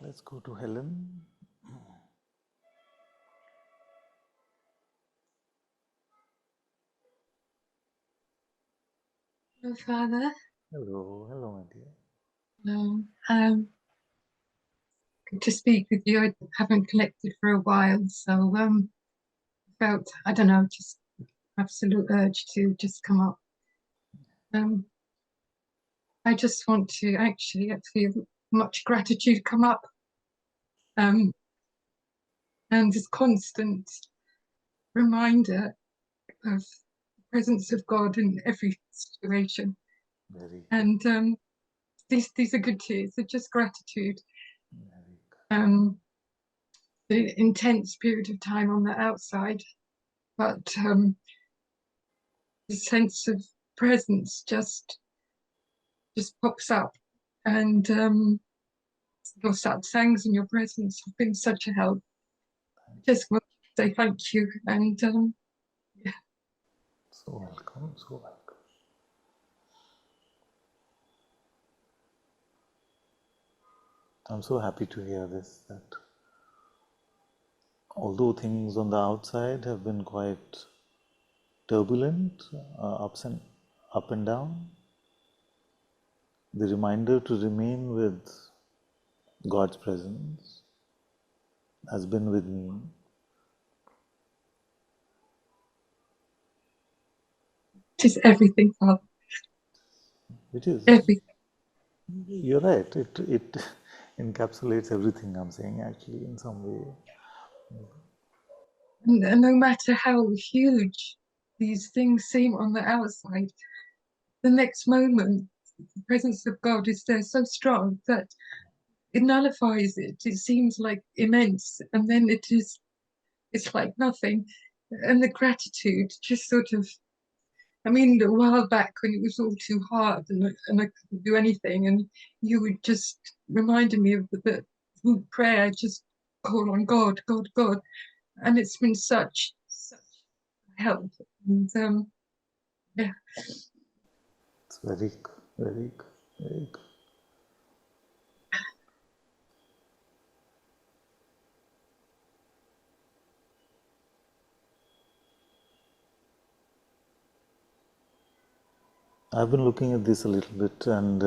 Let's go to Helen. Hello, Father. Hello, my dear. Good to speak with you. I haven't connected for a while, so felt, I don't know, just absolute urge to just come up. I just want to actually feel much gratitude come up, and this constant reminder of the presence of God in every situation. Very good. And these are good tears. They're just gratitude. The intense period of time on the outside, but the sense of presence just pops up, and your satsangs and your presence have been such a help. I just want to say thank you, and yeah. So welcome, so welcome. I'm so happy to hear this, that although things on the outside have been quite turbulent, up and down, the reminder to remain with God's presence has been with me. It is everything, Father. It is. Everything. You're right. It encapsulates everything I'm saying, actually, in some way. And no matter how huge these things seem on the outside, the next moment, the presence of God is there so strong that it nullifies it. It seems like immense, and then it's like nothing. And the gratitude just sort of, I mean, a while back when it was all too hard and I couldn't do anything, and you would just reminded me of the prayer, just call on God, God, God. And it's been such help. And yeah. It's very good, very good, very good. I've been looking at this a little bit, and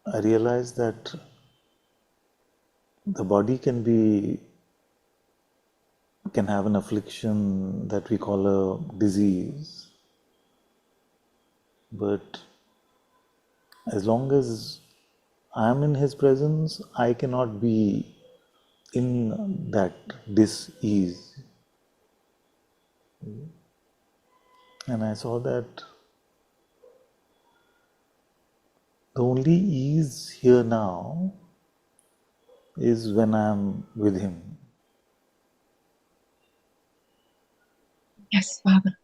I realized that the body can have an affliction that we call a disease, but as long as I am in His presence, I cannot be in that dis-ease. And I saw that the only ease here now is when I am with Him. Yes, Father.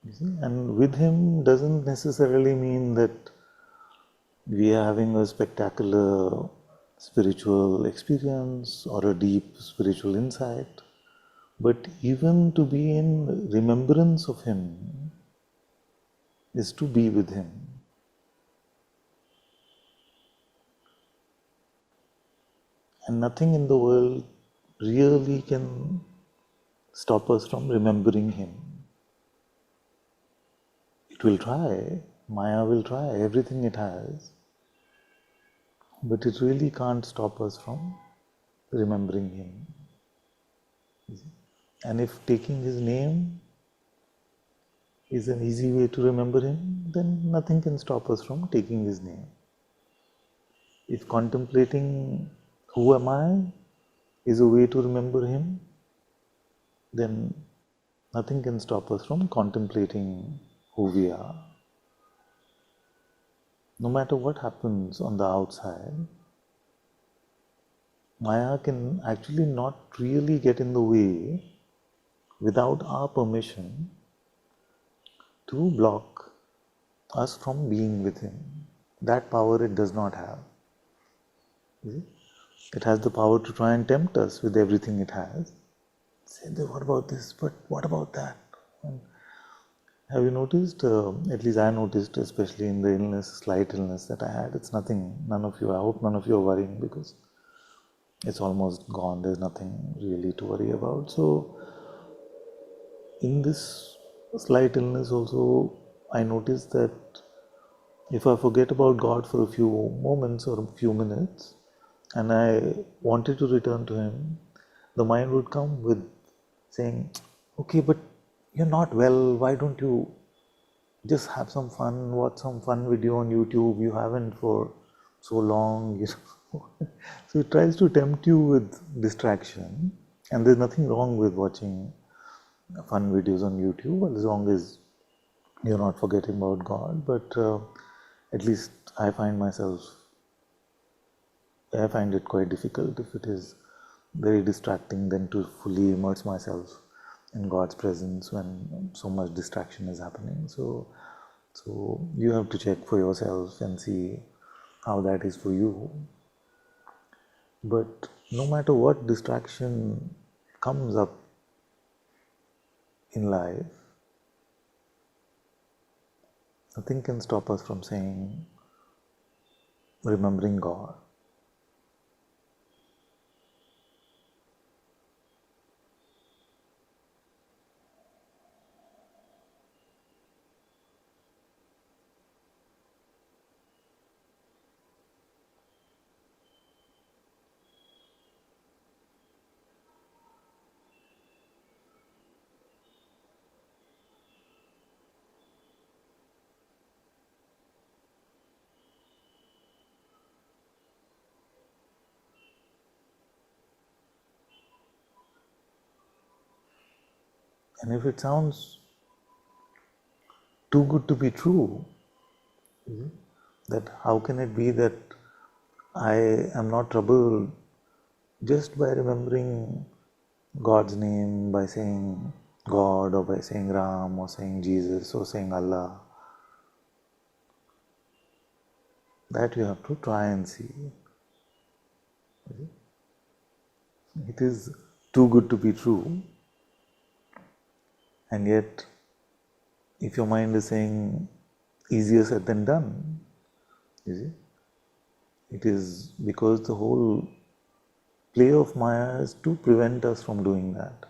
You see? And with Him doesn't necessarily mean that we are having a spectacular spiritual experience or a deep spiritual insight, but even to be in remembrance of Him is to be with Him. And nothing in the world really can stop us from remembering Him. It will try, Maya will try everything it has, but it really can't stop us from remembering Him. And if taking His name is an easy way to remember Him, then nothing can stop us from taking His name. If contemplating who am I is a way to remember Him, then nothing can stop us from contemplating who we are. No matter what happens on the outside, Maya can actually not really get in the way without our permission to block us from being with Him. That power it does not have. It has the power to try and tempt us with everything it has. Say, what about this? But what about that? Have you noticed, at least I noticed, especially in the illness, slight illness that I had, it's nothing, none of you, I hope none of you are worrying because it's almost gone, there's nothing really to worry about. So, in this slight illness also, I noticed that if I forget about God for a few moments or a few minutes and I wanted to return to Him, the mind would come with saying, okay, but you're not well, why don't you just have some fun, watch some fun video on YouTube, you haven't for so long, you know. So it tries to tempt you with distraction, and there's nothing wrong with watching fun videos on YouTube as long as you're not forgetting about God. But at least I find it quite difficult if it is very distracting then to fully immerse myself in God's presence when so much distraction is happening. So you have to check for yourself and see how that is for you. But no matter what distraction comes up in life, nothing can stop us from saying, remembering God. And if it sounds too good to be true, that how can it be that I am not troubled just by remembering God's name, by saying God or by saying Ram or saying Jesus or saying Allah? That you have to try and see. It is too good to be true, and yet if your mind is saying easier said than done, you see, it is because the whole play of Maya is to prevent us from doing that.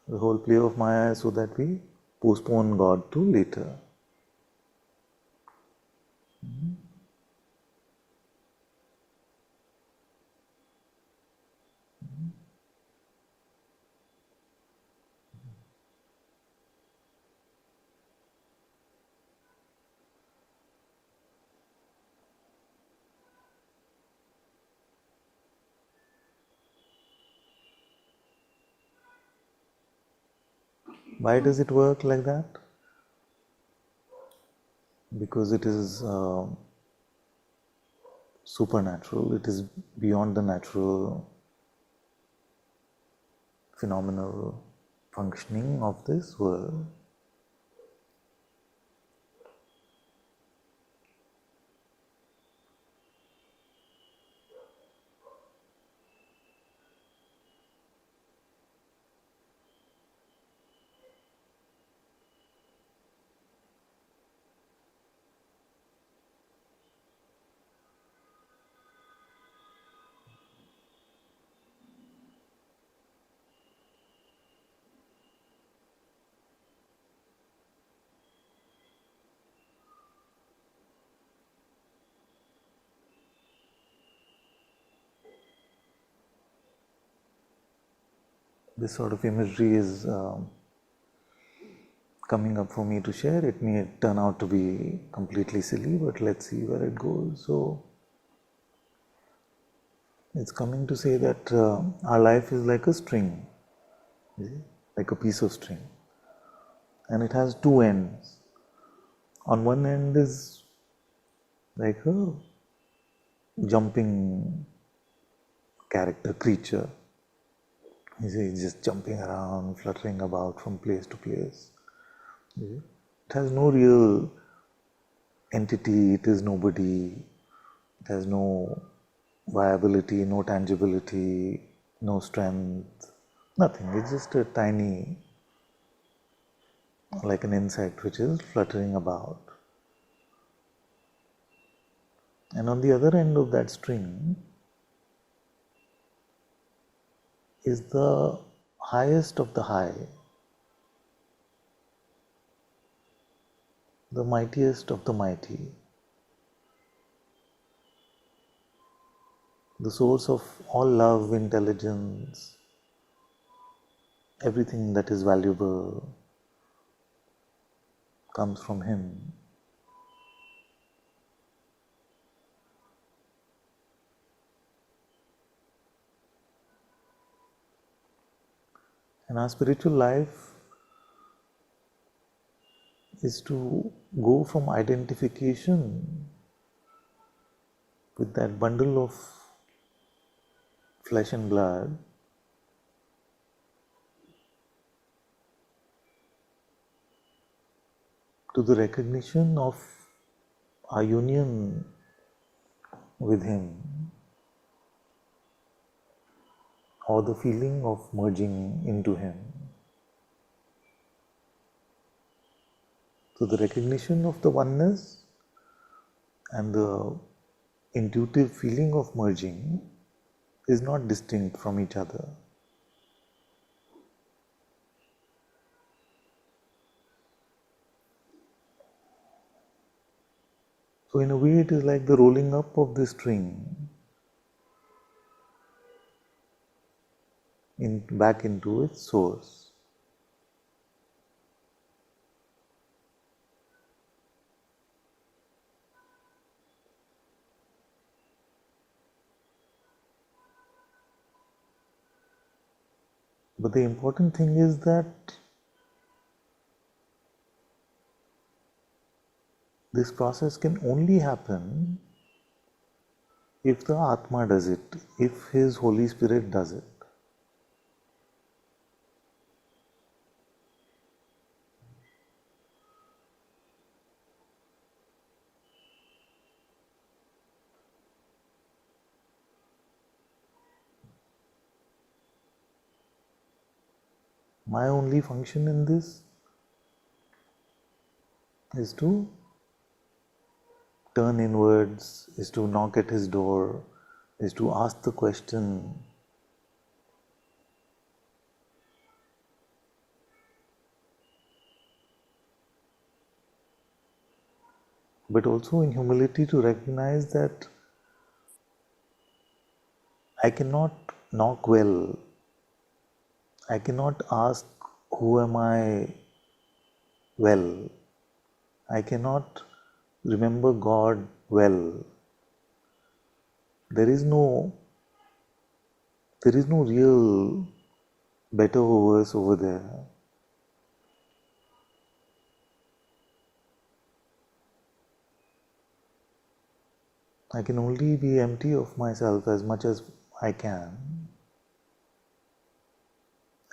The whole play of Maya is so that we postpone God to later. Why does it work like that? Because it is supernatural, it is beyond the natural phenomenal functioning of this world. This sort of imagery is coming up for me to share. It may turn out to be completely silly, but let's see where it goes. So it's coming to say that our life is like a string, like a piece of string, and it has two ends. On one end is like a jumping creature. He's just jumping around, fluttering about from place to place. It has no real entity, it is nobody, it has no viability, no tangibility, no strength, Nothing, it's just a tiny, like an insect which is fluttering about. And on the other end of that string is the highest of the high, the mightiest of the mighty, the source of all love, intelligence, everything that is valuable comes from him. And our spiritual life is to go from identification with that bundle of flesh and blood to the recognition of our union with him, or the feeling of merging into him. So the recognition of the oneness and the intuitive feeling of merging is not distinct from each other. So in a way it is like the rolling up of the string back into its source. But the important thing is that this process can only happen if the Atma does it, if his Holy Spirit does it. My only function in this is to turn inwards, is to knock at his door, is to ask the question. But also in humility to recognize that I cannot knock well, I cannot ask who am I well, I cannot remember God well. There is no real better or worse over there. I can only be empty of myself as much as I can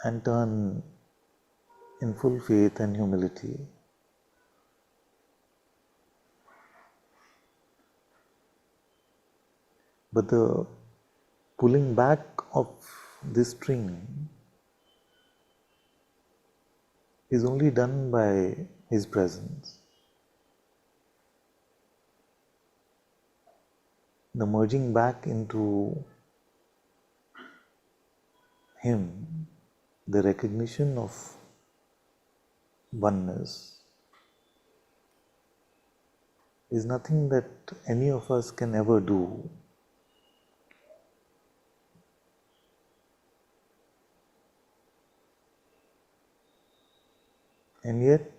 and turn in full faith and humility. But the pulling back of this string is only done by his presence. The merging back into him, the recognition of oneness, is nothing that any of us can ever do. And yet,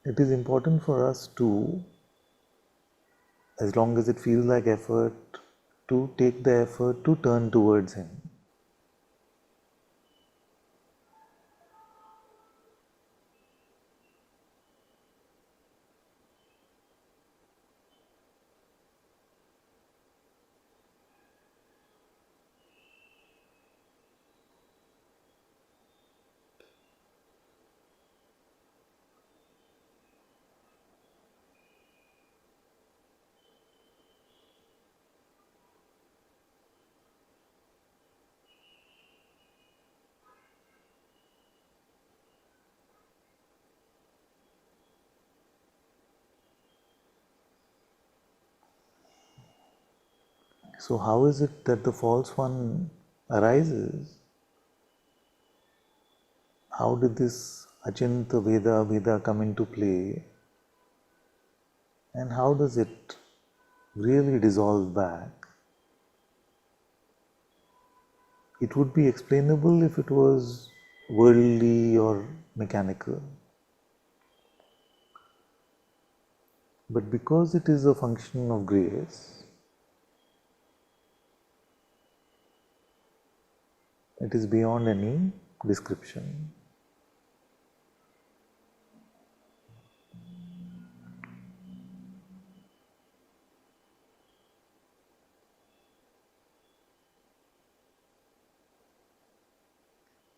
it is important for us to, as long as it feels like effort, to take the effort to turn towards him. So how is it that the false one arises? How did this Achinta Veda come into play? And how does it really dissolve back? It would be explainable if it was worldly or mechanical. But because it is a function of grace, it is beyond any description.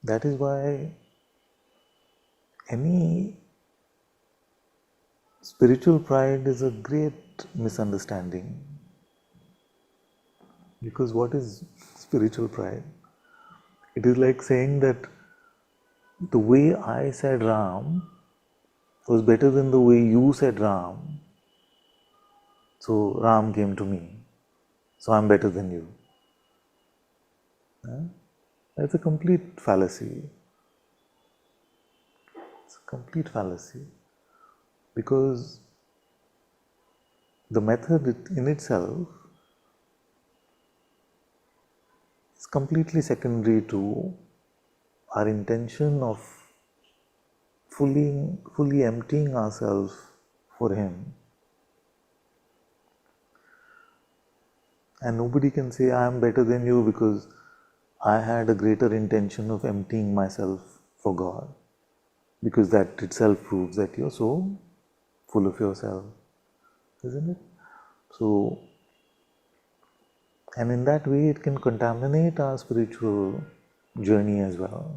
That is why any spiritual pride is a great misunderstanding. Because what is spiritual pride? It is like saying that the way I said Ram was better than the way you said Ram. So Ram came to me. So I'm better than you. That's a complete fallacy. It's a complete fallacy. Because the method in itself is completely secondary to our intention of fully emptying ourselves for Him. And nobody can say, I am better than you because I had a greater intention of emptying myself for God. Because that itself proves that you're so full of yourself, isn't it? So, and in that way it can contaminate our spiritual journey as well.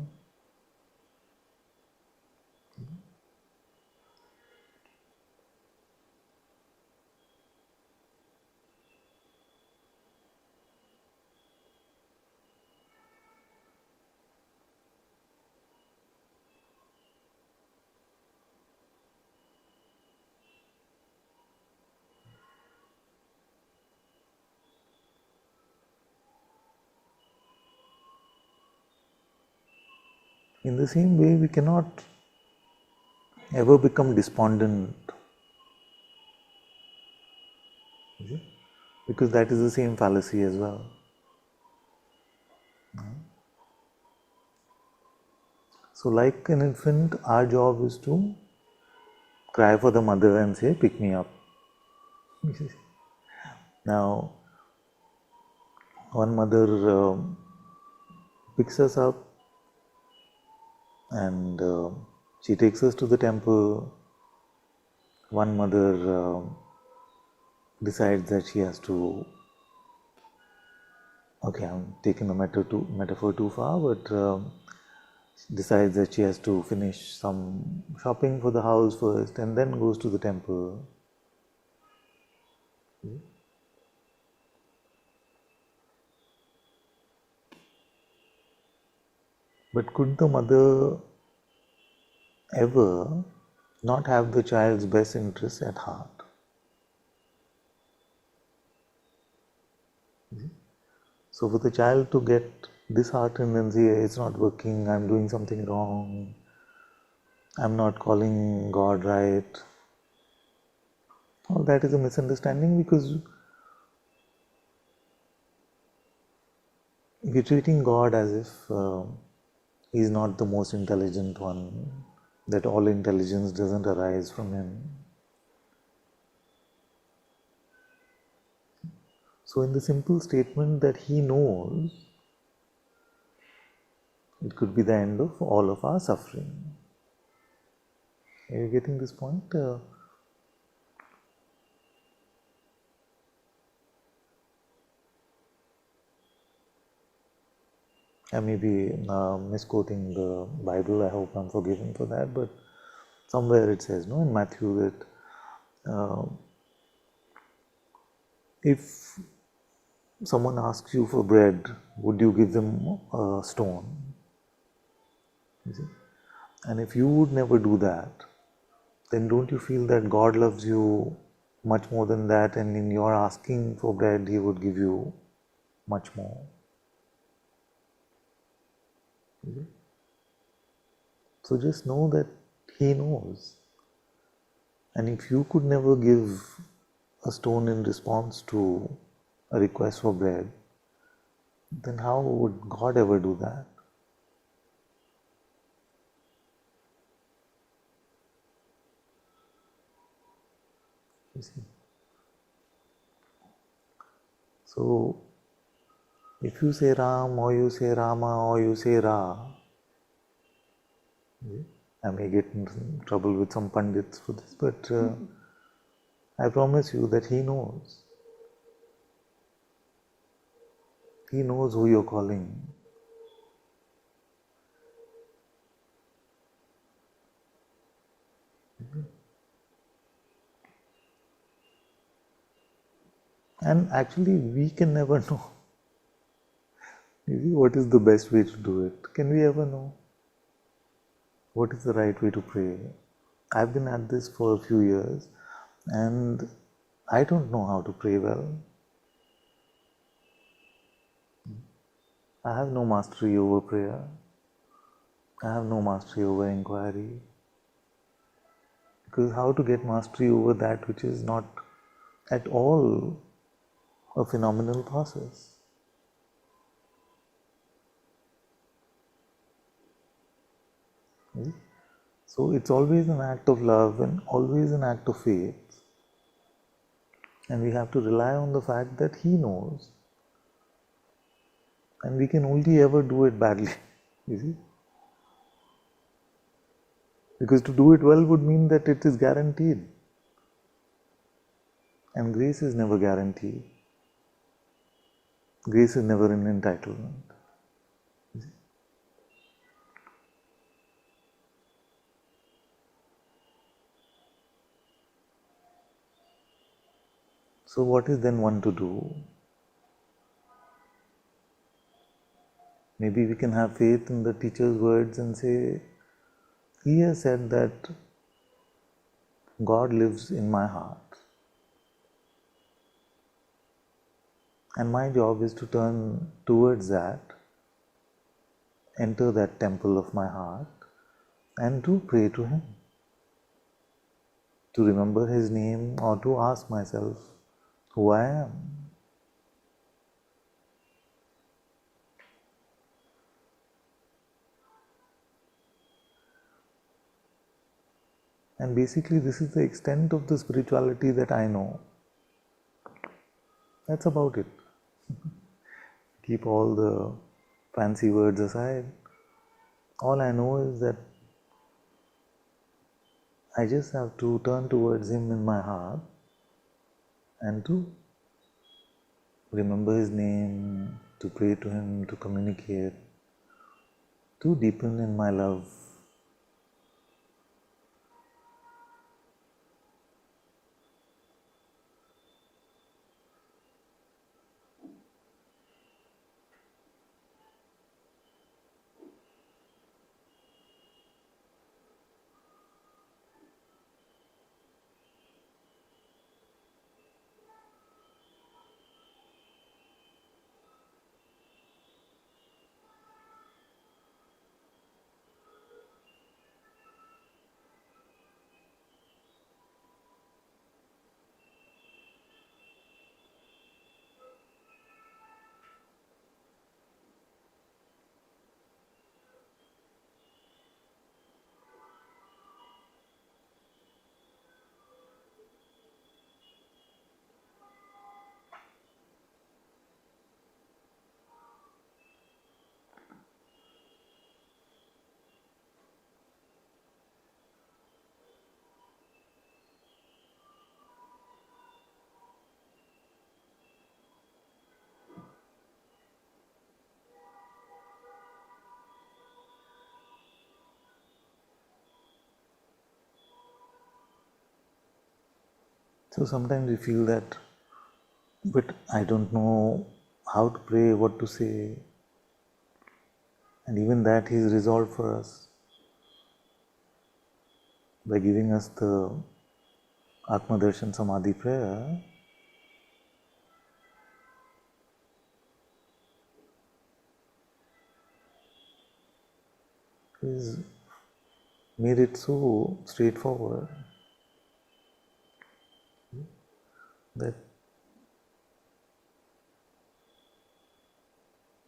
In the same way, we cannot ever become despondent, because that is the same fallacy as well. So like an infant, our job is to cry for the mother and say, pick me up. Now, one mother picks us up and she takes us to the temple. One mother decides that she has to, okay, I'm taking the metaphor too far, but decides that she has to finish some shopping for the house first and then goes to the temple. But could the mother ever not have the child's best interests at heart? So for the child to get disheartened and say, it's not working, I'm doing something wrong, I'm not calling God right, all that is a misunderstanding, because we're treating God as if He's not the most intelligent one, that all intelligence doesn't arise from Him. So in the simple statement that He knows, it could be the end of all of our suffering. Are you getting this point? I may be misquoting the Bible, I hope I'm forgiven for that, but somewhere it says, no, in Matthew, that if someone asks you for bread, would you give them a stone? You see? And if you would never do that, then don't you feel that God loves you much more than that, and in your asking for bread, He would give you much more. So just know that He knows. And if you could never give a stone in response to a request for bread, then how would God ever do that? You see? So, if you say Ram, or you say Rama, or you say Ra, I may get in trouble with some pundits for this, but I promise you that He knows. He knows who you're calling. And actually, we can never know. You see, what is the best way to do it? Can we ever know? What is the right way to pray? I've been at this for a few years and I don't know how to pray well. I have no mastery over prayer. I have no mastery over inquiry. Because how to get mastery over that which is not at all a phenomenal process? So it's always an act of love and always an act of faith. And we have to rely on the fact that He knows. And we can only ever do it badly. You see? Because to do it well would mean that it is guaranteed. And grace is never guaranteed. Grace is never an entitlement. So what is then one to do? Maybe we can have faith in the teacher's words and say, he has said that God lives in my heart. And my job is to turn towards that, enter that temple of my heart, and to pray to Him. To remember His name or to ask myself who I am. And basically this is the extent of the spirituality that I know. That's about it. Keep all the fancy words aside. All I know is that I just have to turn towards Him in my heart and to remember His name, to pray to Him, to communicate, to deepen in my love. So sometimes we feel that, but I don't know how to pray, what to say. And even that He's resolved for us by giving us the Atma Darshan Samadhi prayer. He's made it so straightforward that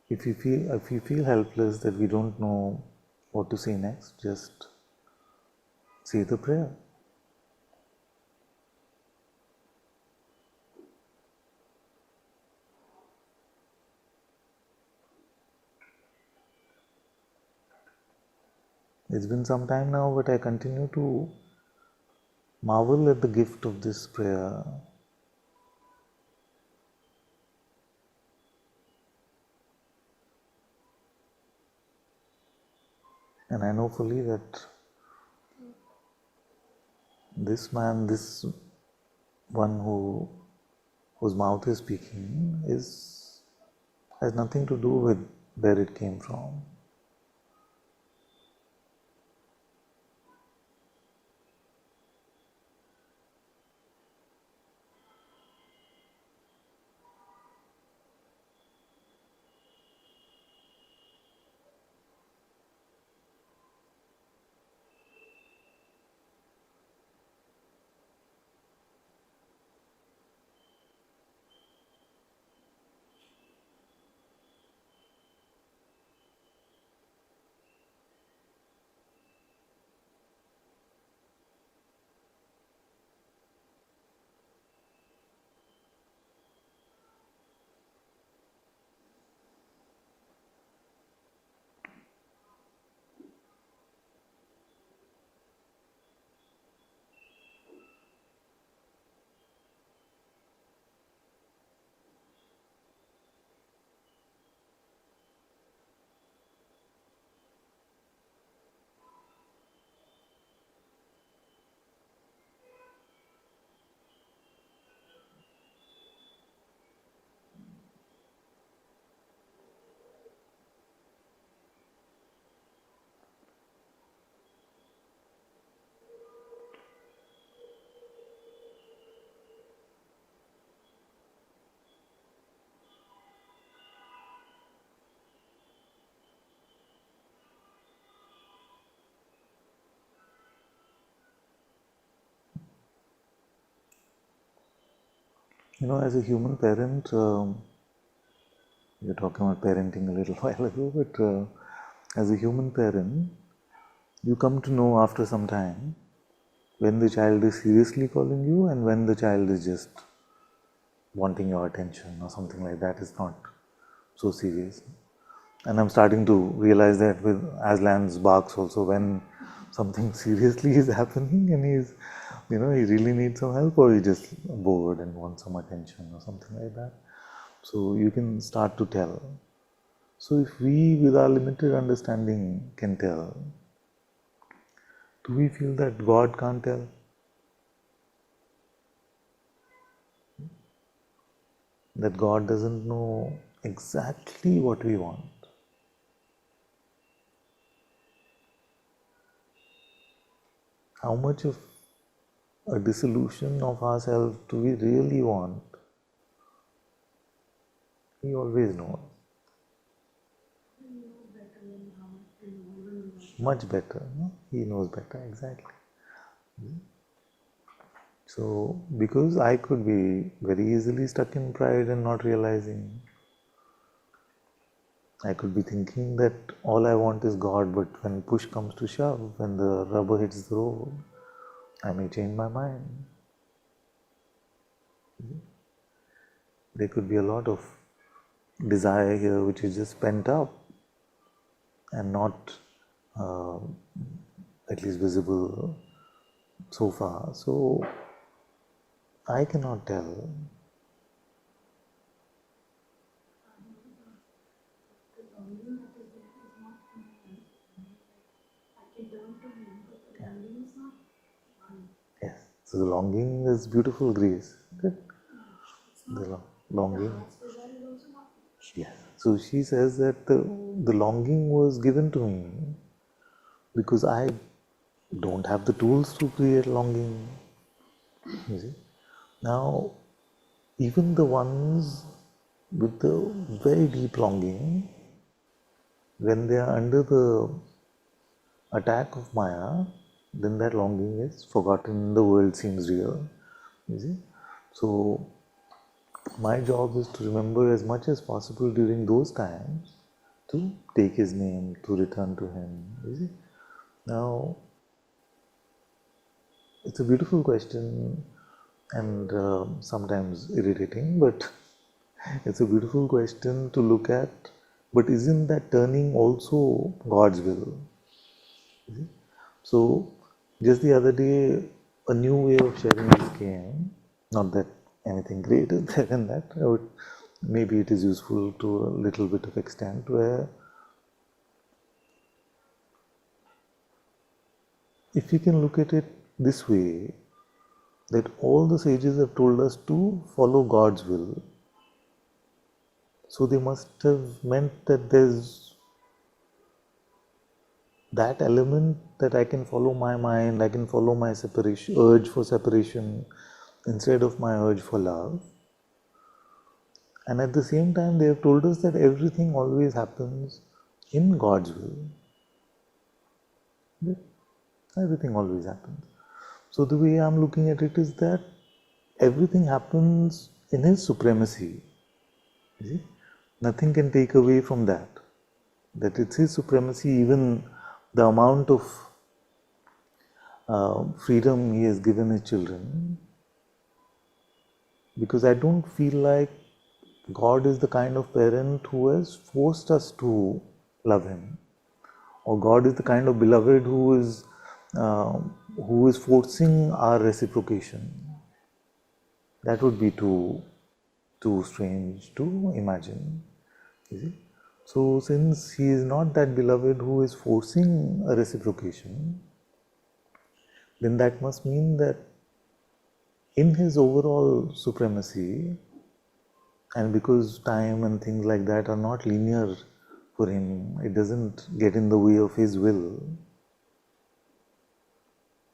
if you feel helpless, that we don't know what to say next, just say the prayer. It's been some time now, but I continue to marvel at the gift of this prayer. And I know fully that this man, this one whose mouth is speaking, has nothing to do with where it came from. As a human parent, we were talking about parenting a little while ago, but as a human parent, you come to know after some time when the child is seriously calling you and when the child is just wanting your attention or something like that is not so serious. And I'm starting to realize that with Aslan's barks also, when something seriously is happening and he really needs some help, or he's just bored and wants some attention or something like that. So you can start to tell. So if we, with our limited understanding, can tell, do we feel that God can't tell? That God doesn't know exactly what we want? How much of a dissolution of ourselves do we really want? He always knows. Much better. No? He knows better, exactly. So, because I could be very easily stuck in pride and not realizing, I could be thinking that all I want is God, but when push comes to shove, when the rubber hits the road, I may change my mind. There could be a lot of desire here which is just pent up and not at least visible so far. So I cannot tell. Yes. So the longing is beautiful, Grace. Good. The longing. Yes. So she says that the longing was given to me because I don't have the tools to create longing. You see? Now, even the ones with the very deep longing, when they are under the attack of Maya, then that longing is forgotten, the world seems real. You see? So, my job is to remember as much as possible during those times to take his name, to return to him. You see? Now, it's a beautiful question and sometimes irritating, but it's a beautiful question to look at. But isn't that turning also God's will? So, just the other day, a new way of sharing this came. Not that anything great is there in that, but maybe it is useful to a little bit of extent where if you can look at it this way, that all the sages have told us to follow God's will. So they must have meant that there's that element that I can follow my mind, I can follow my separation, urge for separation instead of my urge for love. And at the same time, they have told us that everything always happens in God's will. Everything always happens. So the way I'm looking at it is that everything happens in His supremacy. You see? Nothing can take away from that. That it's His supremacy, even the amount of freedom He has given His children. Because I don't feel like God is the kind of parent who has forced us to love Him, or God is the kind of beloved who is forcing our reciprocation. That would be too strange to imagine. You see? So since He is not that beloved who is forcing a reciprocation, then that must mean that in His overall supremacy, and because time and things like that are not linear for Him, it doesn't get in the way of His will.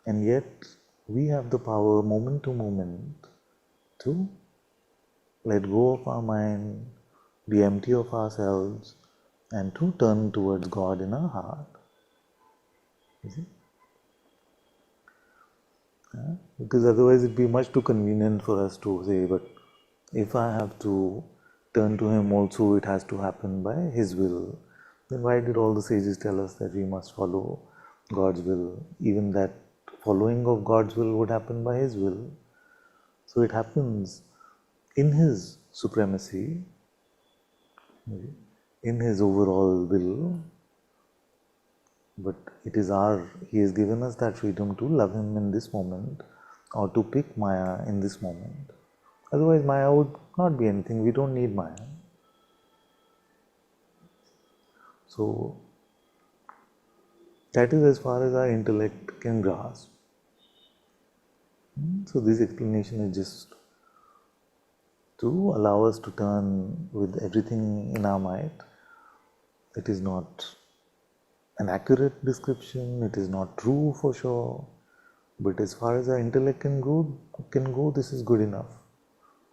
And yet, we have the power moment to moment to let go of our mind, be empty of ourselves, and to turn towards God in our heart. You see? Because otherwise it'd be much too convenient for us to say, but if I have to turn to Him also, it has to happen by His will. Then why did all the sages tell us that we must follow God's will? Even that following of God's will would happen by His will. So it happens in His supremacy, in His overall will, but it is He has given us that freedom to love Him in this moment or to pick Maya in this moment. Otherwise, Maya would not be anything. We don't need Maya. So, that is as far as our intellect can grasp. So, this explanation is just to allow us to turn with everything in our might. It is not an accurate description, it is not true for sure, but as far as our intellect can go, this is good enough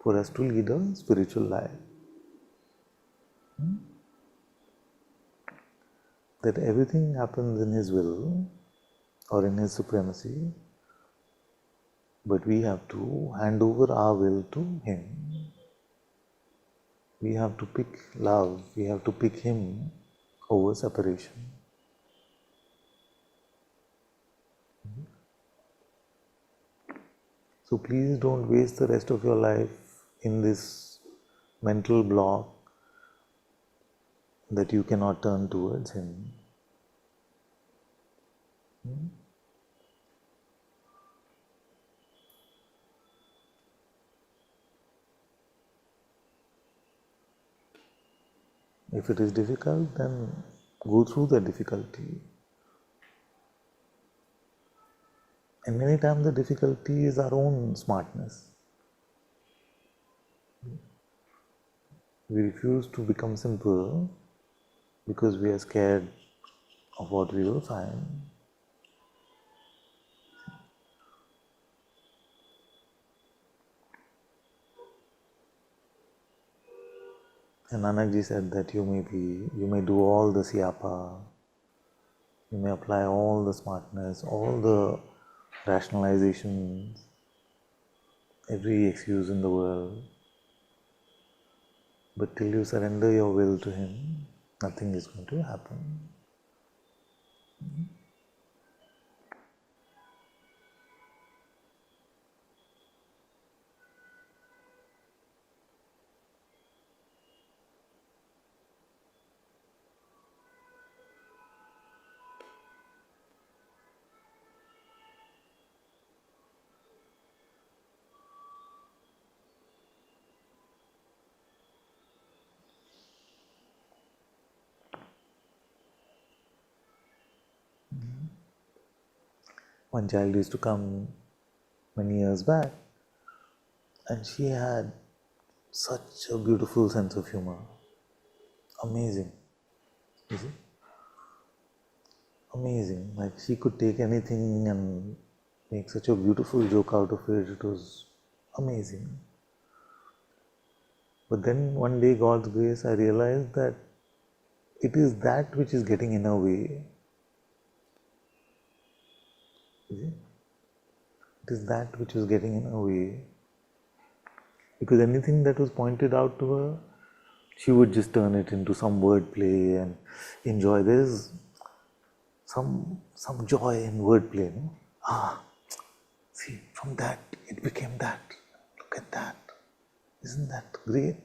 for us to lead a spiritual life. That everything happens in His will or in His supremacy, but we have to hand over our will to Him. We have to pick love, we have to pick Him over separation. So please don't waste the rest of your life in this mental block that you cannot turn towards Him. If it is difficult, then go through the difficulty. And many times the difficulty is our own smartness. We refuse to become simple because we are scared of what we will find. And Nanakji said that you may do all the siapa, You may apply all the smartness, all the rationalizations, every excuse in the world, but till you surrender your will to Him, nothing is going to happen. One child used to come many years back, and she had such a beautiful sense of humor. Amazing. You see? Amazing. Like she could take anything and make such a beautiful joke out of it. It was amazing. But then one day, God's grace, I realized that it is that which is getting in our way. You see? It is that which is getting in our way. Because anything that was pointed out to her, she would just turn it into some wordplay and enjoy. There's some joy in wordplay, no? See, from that it became that. Look at that. Isn't that great?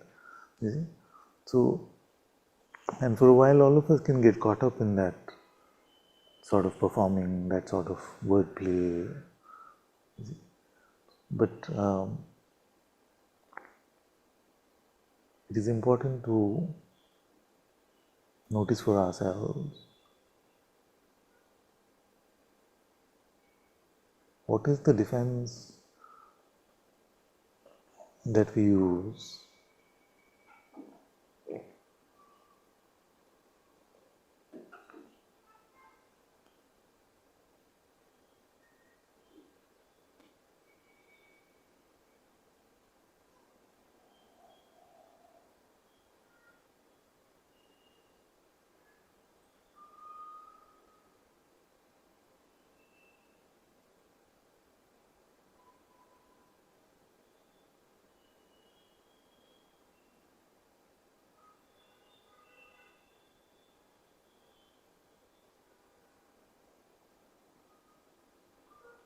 You see? So, and for a while all of us can get caught up in that sort of performing, that sort of wordplay. But it is important to notice for ourselves what is the defense that we use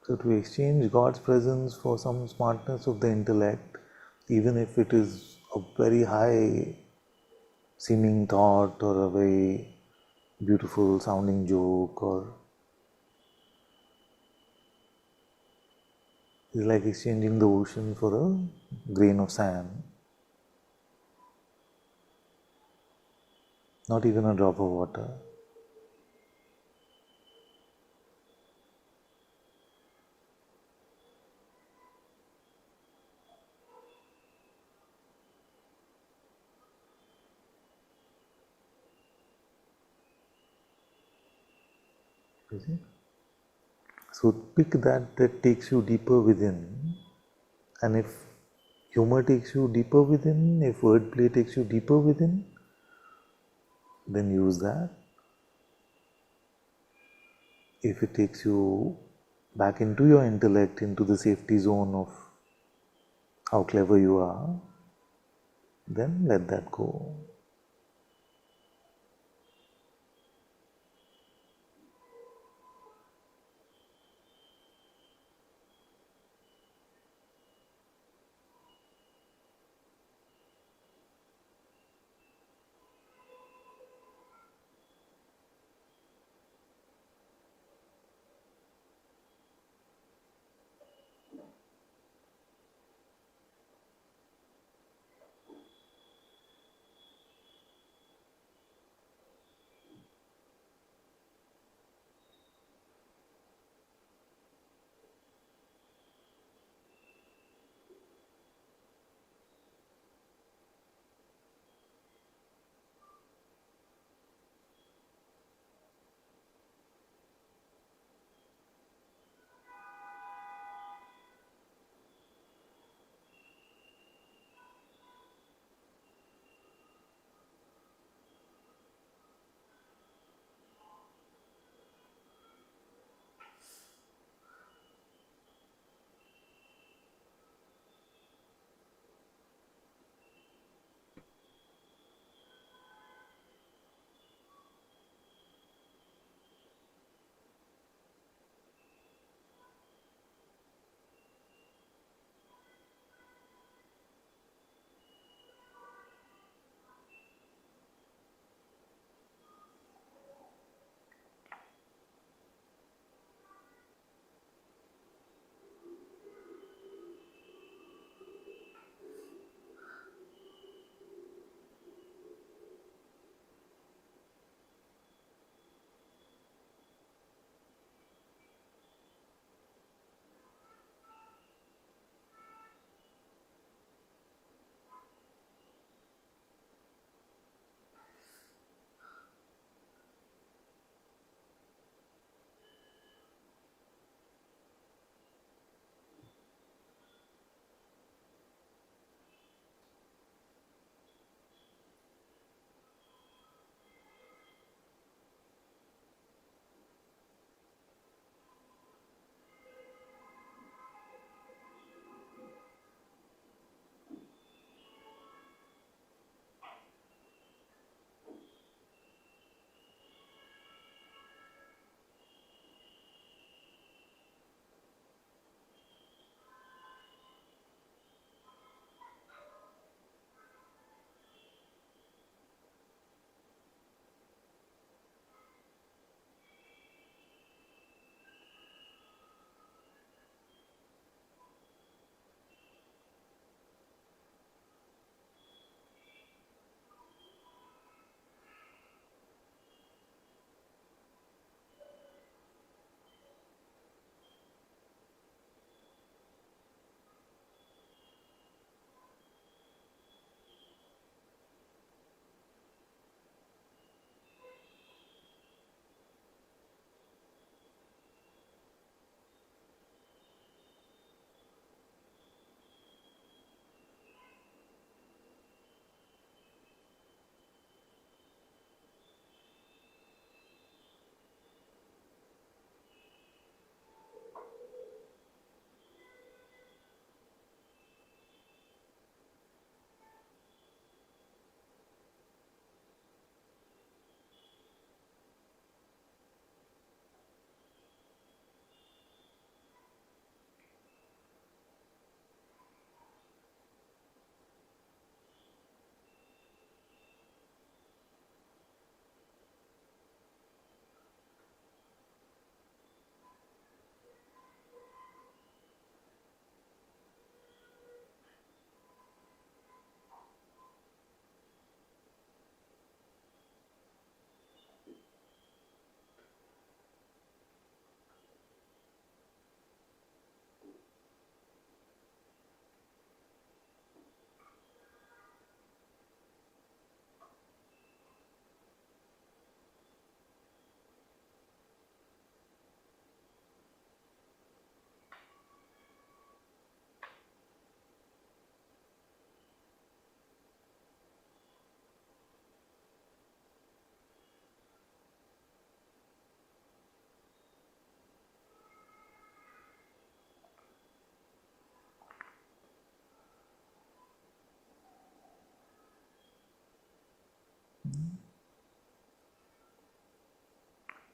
so to exchange God's presence for some smartness of the intellect, even if it is a very high seeming thought or a very beautiful sounding joke, or is like exchanging the ocean for a grain of sand, not even a drop of water. You see? So pick that takes you deeper within, and if humor takes you deeper within, if wordplay takes you deeper within, then use that. If it takes you back into your intellect, into the safety zone of how clever you are, then let that go.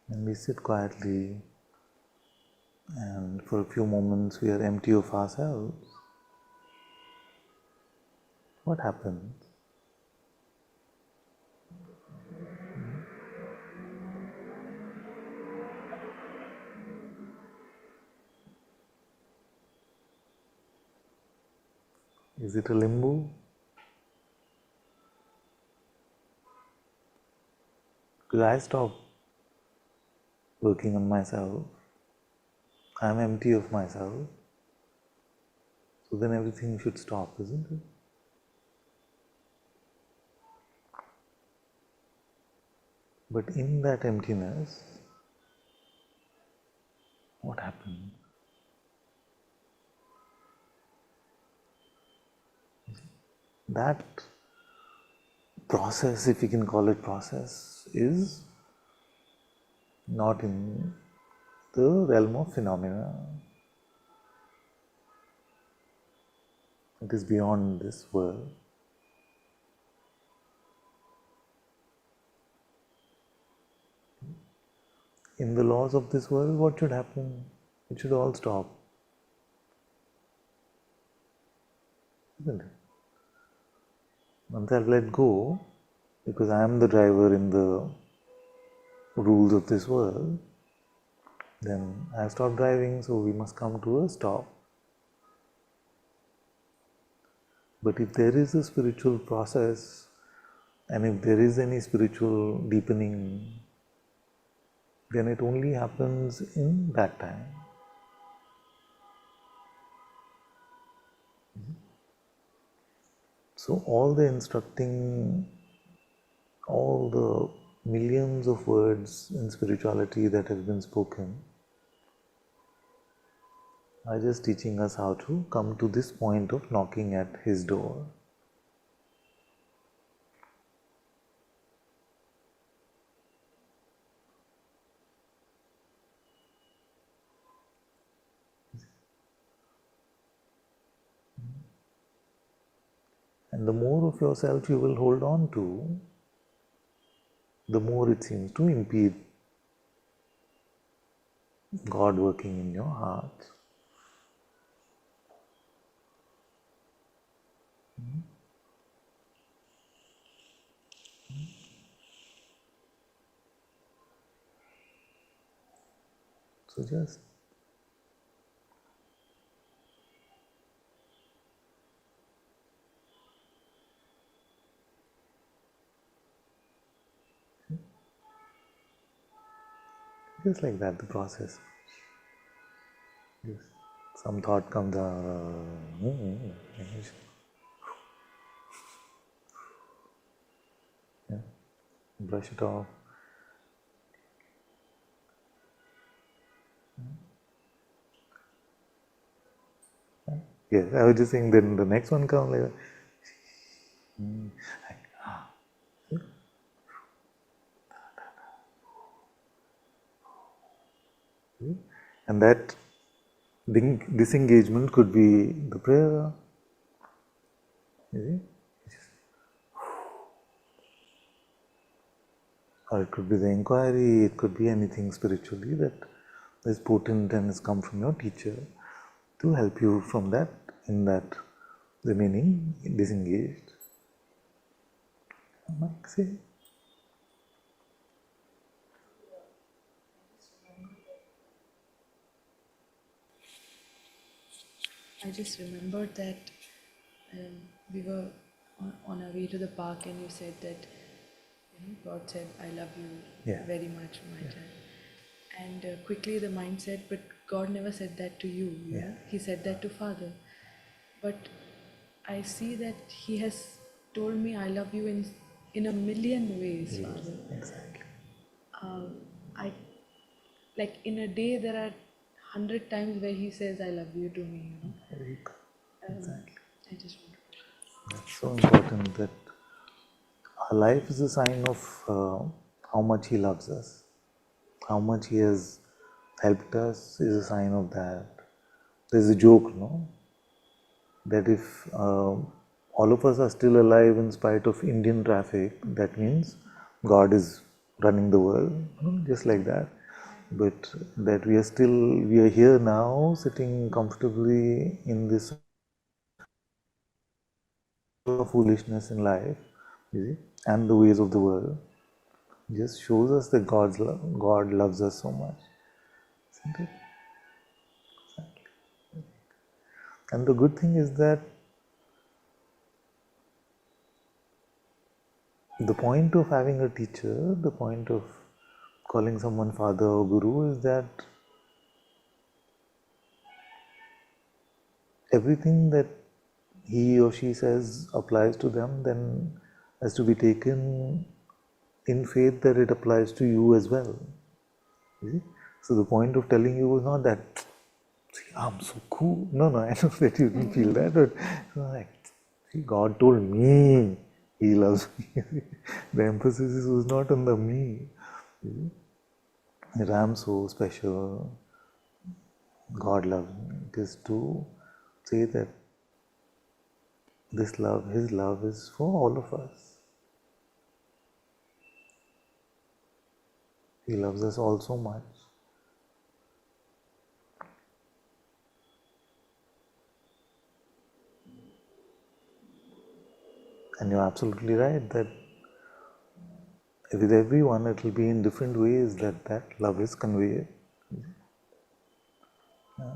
And we sit quietly, and for a few moments we are empty of ourselves. What happens? Is it a limbo? Because I stop working on myself. I'm empty of myself. So then everything should stop, isn't it? But in that emptiness, what happens? That process, if you can call it process, is not in the realm of phenomena. It is beyond this world. In the laws of this world, what should happen? It should all stop, isn't it? Once I've let go, because I am the driver in the rules of this world, then I've stopped driving, so we must come to a stop. But if there is a spiritual process, and if there is any spiritual deepening, then it only happens in that time. So all the instructing, all the millions of words in spirituality that have been spoken are just teaching us how to come to this point of knocking at His door. And the more of yourself you will hold on to, the more it seems to impede God working in your heart. So just like that, the process. Just some thought comes yeah, brush it off. Yes, I was just saying then the next one comes like and that disengagement could be the prayer. You see? Or it could be the inquiry, it could be anything spiritually that is potent and has come from your teacher to help you from that, in that remaining disengaged. Mike, say. I just remembered that we were on our way to the park, and you said that God said, "I love you very much, my child." And quickly the mind said, "But God never said that to you. You know? He said that to Father." But I see that He has told me, "I love you" in a million ways, Father. Exactly. I like in a day there are 100 times where He says, "I love you" to me. You know. Exactly. I just want to. That's so important that our life is a sign of how much He loves us. How much He has helped us is a sign of that. There's a joke, no? That if all of us are still alive in spite of Indian traffic, that means God is running the world, just like that. But that we are here now, sitting comfortably in this foolishness in life, you see, and the ways of the world, just shows us that God loves us so much, isn't it? And the good thing is that the point of having a teacher, the point of calling someone father or guru, is that everything that he or she says applies to them, then has to be taken in faith that it applies to you as well. You see? So the point of telling you was not that, see, I'm so cool. No, I know that you didn't feel that, but like, see, God told me He loves me. The emphasis was not on the me. That I'm so special. God loves me. It is to say that this love, His love, is for all of us. He loves us all so much. And you're absolutely right that with everyone it will be in different ways that love is conveyed. Yeah.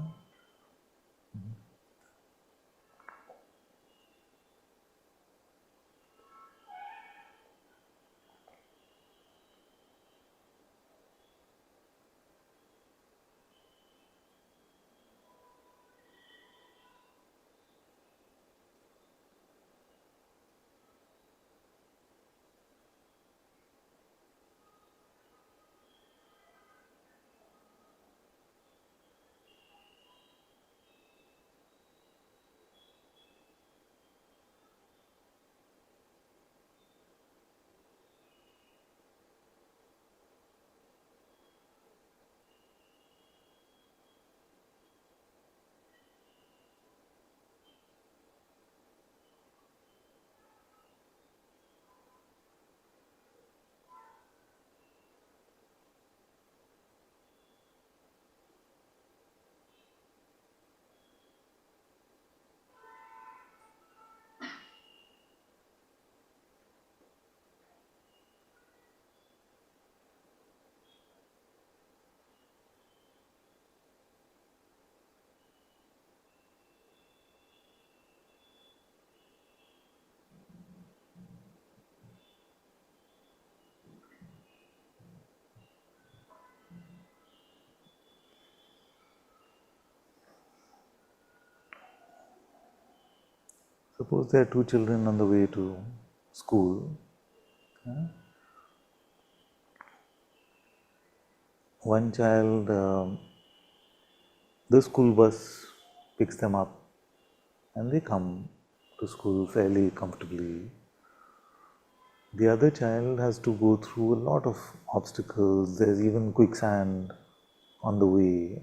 Suppose there are two children on the way to school. One child, the school bus picks them up and they come to school fairly comfortably. The other child has to go through a lot of obstacles. There's even quicksand on the way.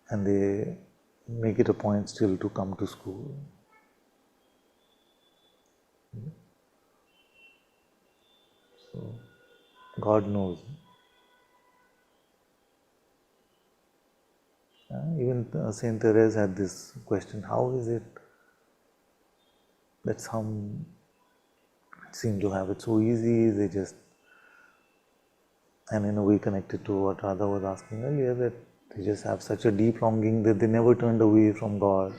And they make it a point still to come to school. So God knows. Even Saint Therese had this question: how is it that some seem to have it so easy? They just, and in a way connected to what Radha was asking earlier, that they just have such a deep longing that they never turned away from God.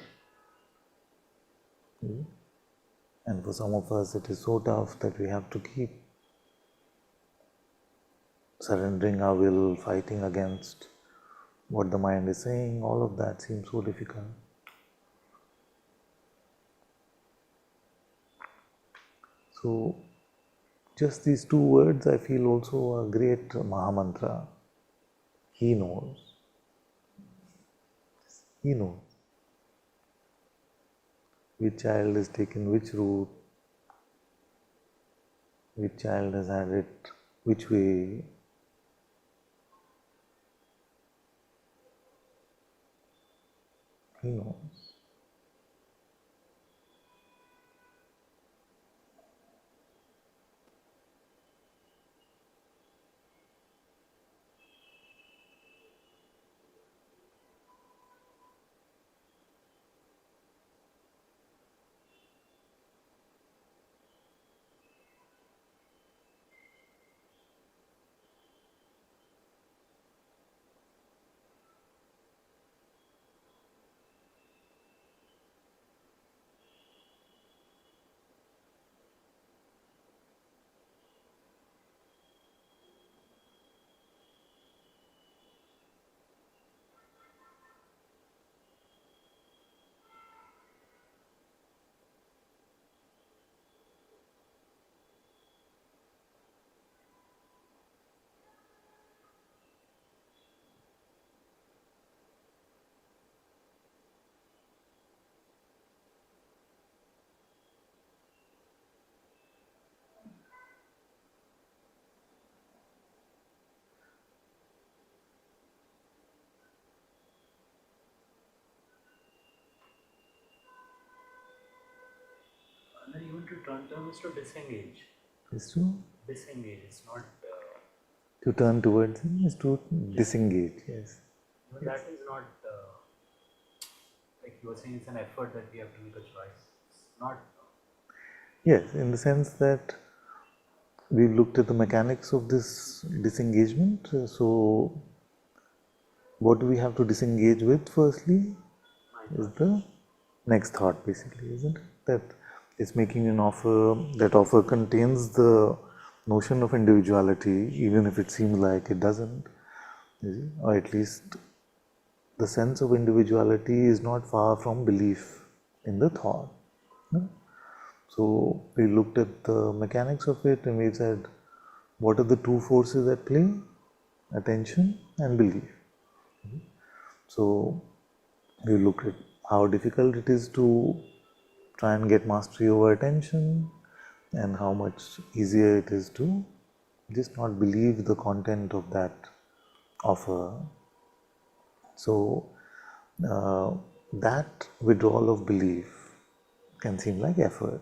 And for some of us, it is so tough that we have to keep surrendering our will, fighting against what the mind is saying. All of that seems so difficult. So, just these two words I feel also a great Mahamantra. He knows. He knows which child has taken which route, which child has had it which way. He knows. turn to him is to disengage. Is to Disengage. It's not. To turn towards him is to disengage. Yes. Even that is not. Like you were saying, it's an effort that we have to make a choice. It's not. Yes, in the sense that we looked at the mechanics of this disengagement. So, what do we have to disengage with firstly? Is the next thought, basically, isn't it? That it's making an offer, that offer contains the notion of individuality, even if it seems like it doesn't, or at least the sense of individuality is not far from belief in the thought. No? So we looked at the mechanics of it and we said, what are the two forces at play? Attention and belief. So we looked at how difficult it is to try and get mastery over attention and how much easier it is to just not believe the content of that offer. So that withdrawal of belief can seem like effort.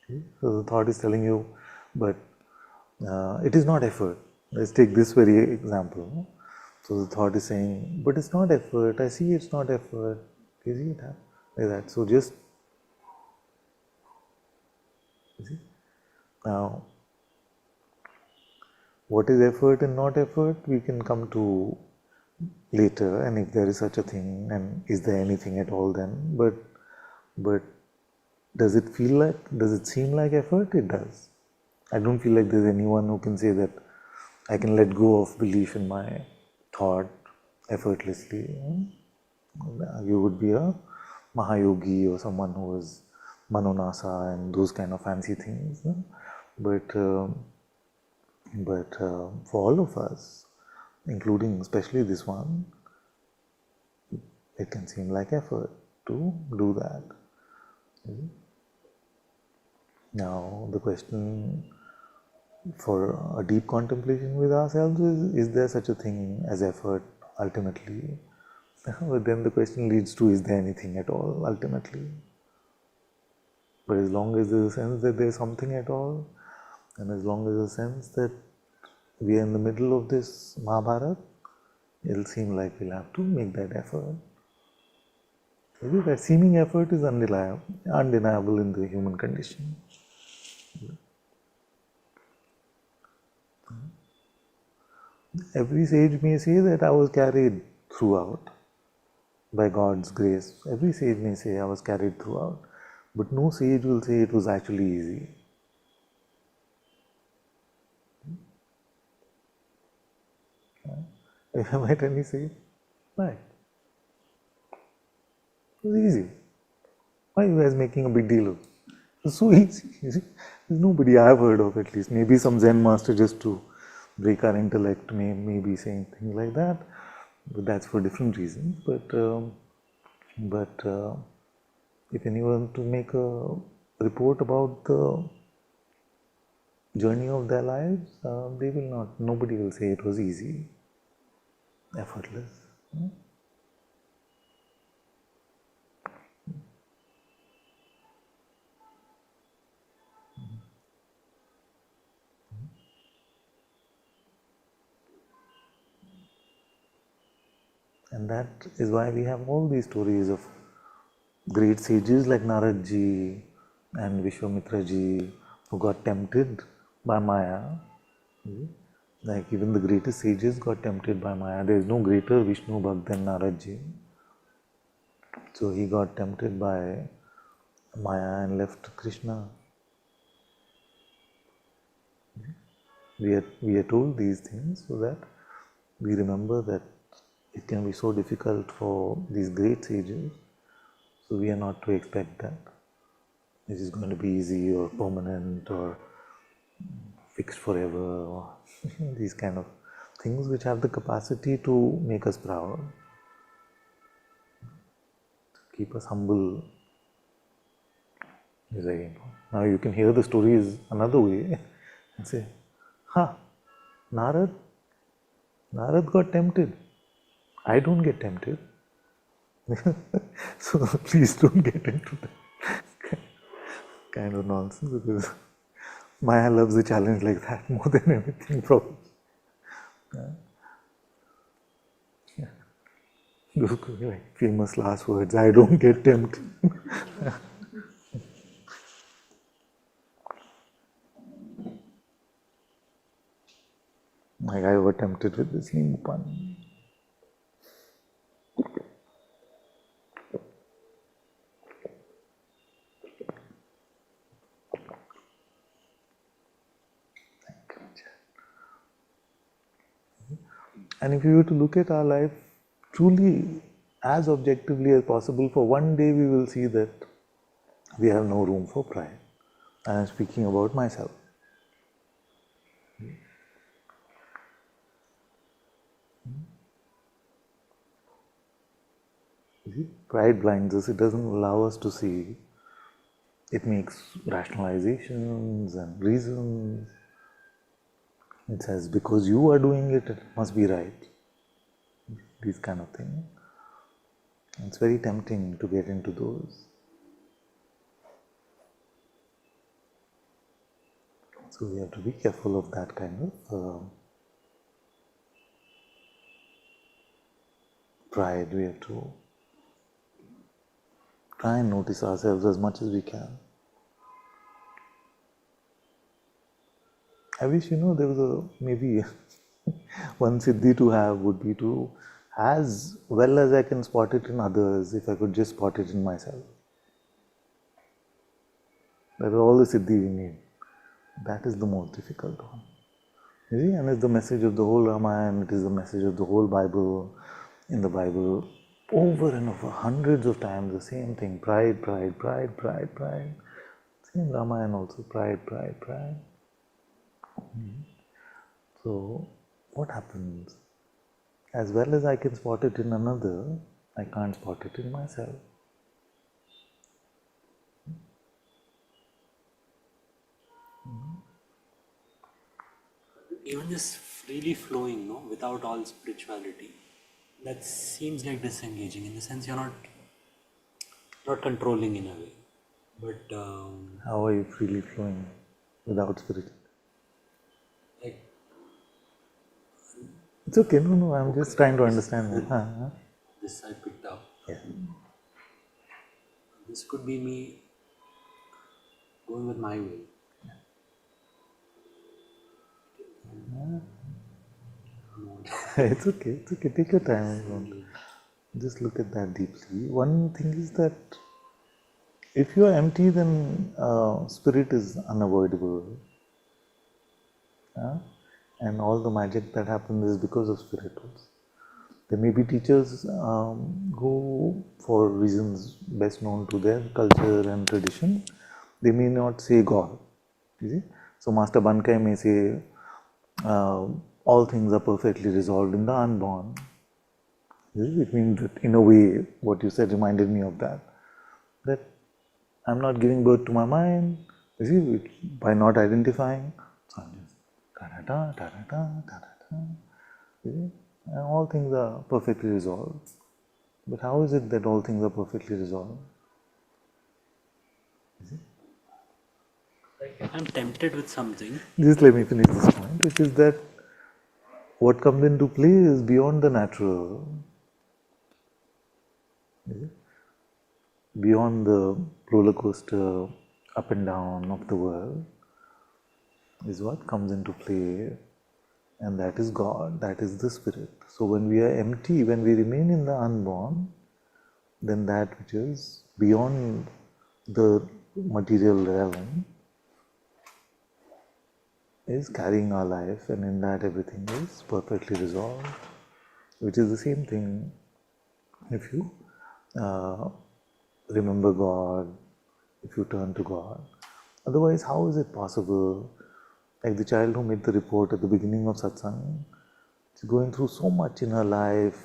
Okay? So the thought is telling you, but it is not effort. Let's take this very example. So the thought is saying, but it's not effort. I see it's not effort. You see it like that. So just, you see? Now, what is effort and not effort, we can come to later, and if there is such a thing, and is there anything at all then, but does it feel like, does it seem like effort? It does. I don't feel like there's anyone who can say that I can let go of belief in my thought effortlessly. You would be a Mahayogi or someone who is Manonasa and those kind of fancy things. But for all of us, including especially this one, it can seem like effort to do that. Now the question for a deep contemplation with ourselves is there such a thing as effort ultimately? But then the question leads to, is there anything at all ultimately? But as long as there's a sense that there's something at all, and as long as a sense that we are in the middle of this Mahabharata, it'll seem like we'll have to make that effort. That seeming effort is undeniable in the human condition. Every sage may say that I was carried throughout by God's grace. Every sage may say I was carried throughout, but no sage will say it was actually easy. Have I met any sage? Right. It was easy. Why are you guys making a big deal of it? It's so easy. You see? There's nobody I've heard of, at least. Maybe some Zen master just to break our intellect may be saying things like that, but that's for different reasons. But if anyone to make a report about the journey of their lives, they will not. Nobody will say it was easy, effortless. And that is why we have all these stories of great sages like Naradji and Vishwamitraji who got tempted by Maya. Like even the greatest sages got tempted by Maya. There is no greater Vishnu Bhakt than Naradji. So he got tempted by Maya and left Krishna. We are told these things so that we remember that it can be so difficult for these great sages, so we are not to expect that this is going to be easy or permanent or fixed forever or these kind of things which have the capacity to make us proud, to keep us humble. Now you can hear the stories another way and say, Narad got tempted. I don't get tempted. So please don't get into that. kind of nonsense, because Maya loves a challenge like that more than anything, probably. Those could be like famous last words, I don't get tempted. Like I was tempted with this Nimupan. And if you were to look at our life truly as objectively as possible, for one day we will see that we have no room for pride. And I'm speaking about myself. You see, pride blinds us, it doesn't allow us to see. It makes rationalizations and reasons. It says, because you are doing it, it must be right. These kind of things. It's very tempting to get into those. So we have to be careful of that kind of pride. We have to try and notice ourselves as much as we can. I wish, there was maybe one siddhi to have would be to, as well as I can spot it in others, if I could just spot it in myself. That is all the siddhi we need. That is the most difficult one. You see, and it's the message of the whole Ramayana, it is the message of the whole Bible. In the Bible, over and over, hundreds of times, the same thing. Pride, pride, pride, pride, pride. Same Ramayana also, pride, pride, pride. So, what happens? As well as I can spot it in another, I can't spot it in myself. Even just freely flowing, no, without all spirituality, that seems like disengaging. In the sense, you're not controlling in a way. But how are you freely flowing without spirit? Like, it's okay. No. I'm just trying to understand that. This I picked up. Yeah. This could be me going with my way. It's okay. Take your time. Just look at that deeply. One thing is that if you are empty, then spirit is unavoidable. And all the magic that happens is because of spirit also. There may be teachers who, for reasons best known to their culture and tradition, they may not say God. You see? So Master Bankai may say, all things are perfectly resolved in the Unborn. It means that in a way, what you said reminded me of that. That I'm not giving birth to my mind, you see, by not identifying. So I'm just ta-da-da, ta-da-da, ta-da-da. You see? And all things are perfectly resolved. But how is it that all things are perfectly resolved? You see? Like, I'm tempted with something. Just let me finish this point, which is that what comes into play is beyond the natural. Beyond the roller coaster up and down of the world is what comes into play, and that is God, that is the spirit. So when we are empty, when we remain in the unborn, then that which is beyond the material realm is carrying our life, and in that everything is perfectly resolved, which is the same thing if you remember God, if you turn to God. Otherwise, how is it possible? Like the child who made the report at the beginning of Satsang, she's going through so much in her life,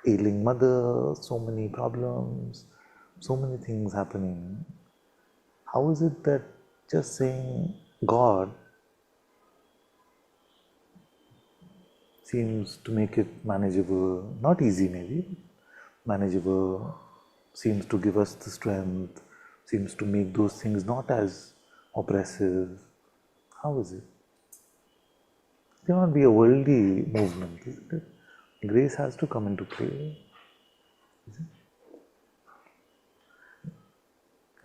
ailing mother, so many problems, so many things happening. How is it that just saying God seems to make it manageable, not easy maybe, manageable, seems to give us the strength, seems to make those things not as oppressive. How is it? It cannot be a worldly movement, isn't it? Grace has to come into play.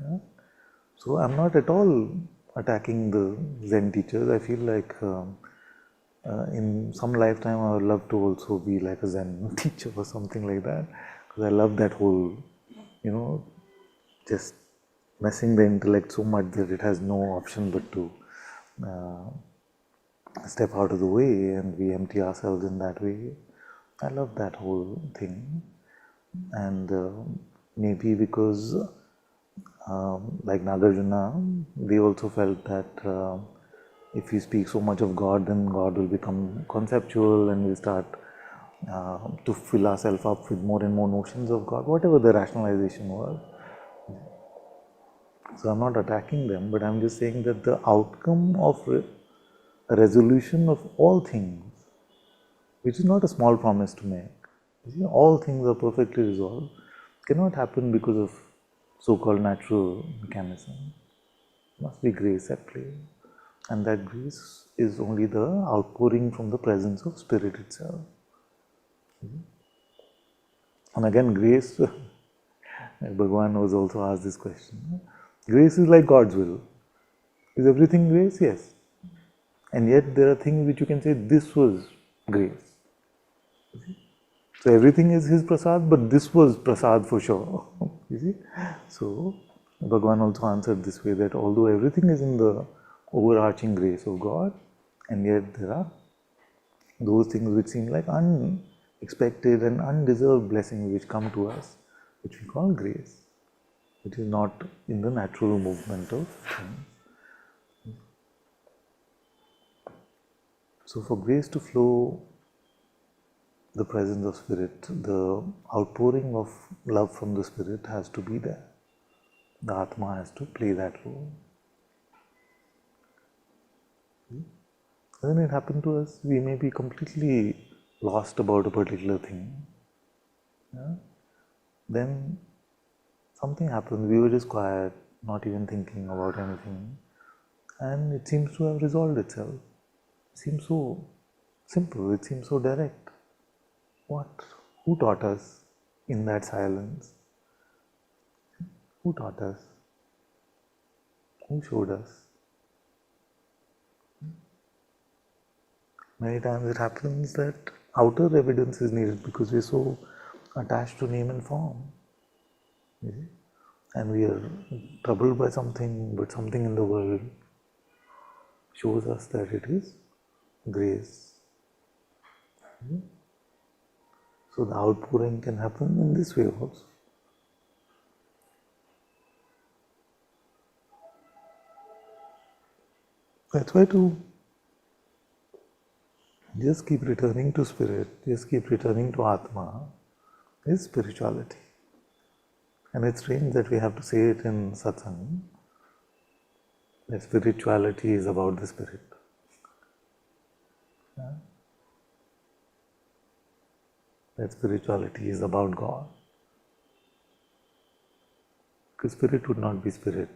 Yeah? So I'm not at all attacking the Zen teachers. I feel like in some lifetime I would love to also be like a Zen teacher or something like that, because I love that whole, just messing the intellect so much that it has no option but to step out of the way, and we empty ourselves in that way. I love that whole thing. And maybe because like Nagarjuna, they also felt that if we speak so much of God, then God will become conceptual and we'll start to fill ourselves up with more and more notions of God, whatever the rationalization was. So I'm not attacking them, but I'm just saying that the outcome of a resolution of all things, which is not a small promise to make, all things are perfectly resolved, cannot happen because of so-called natural mechanism. It must be grace at play. And that grace is only the outpouring from the presence of Spirit itself. And again, grace, Bhagavan was also asked this question. Grace is like God's will. Is everything grace? Yes. And yet there are things which you can say, this was grace. So everything is His prasad, but this was prasad for sure. You see? So Bhagavan also answered this way, that although everything is in the overarching grace of God, and yet there are those things which seem like unexpected and undeserved blessings which come to us, which we call grace, which is not in the natural movement of things. So for grace to flow, the presence of Spirit, the outpouring of love from the Spirit has to be there. The Atma has to play that role. Doesn't it happen to us? We may be completely lost about a particular thing. Yeah? Then something happens, we were just quiet, not even thinking about anything, and it seems to have resolved itself. It seems so simple, it seems so direct. What? Who taught us in that silence? Who taught us? Who showed us? Many times it happens that outer evidence is needed because we're so attached to name and form. And we are troubled by something, but something in the world shows us that it is grace. So the outpouring can happen in this way also. That's why to just keep returning to Spirit, just keep returning to Atma is spirituality. And it's strange that we have to say it in Satsang, that spirituality is about the Spirit. Yeah? That spirituality is about God. Because Spirit would not be Spirit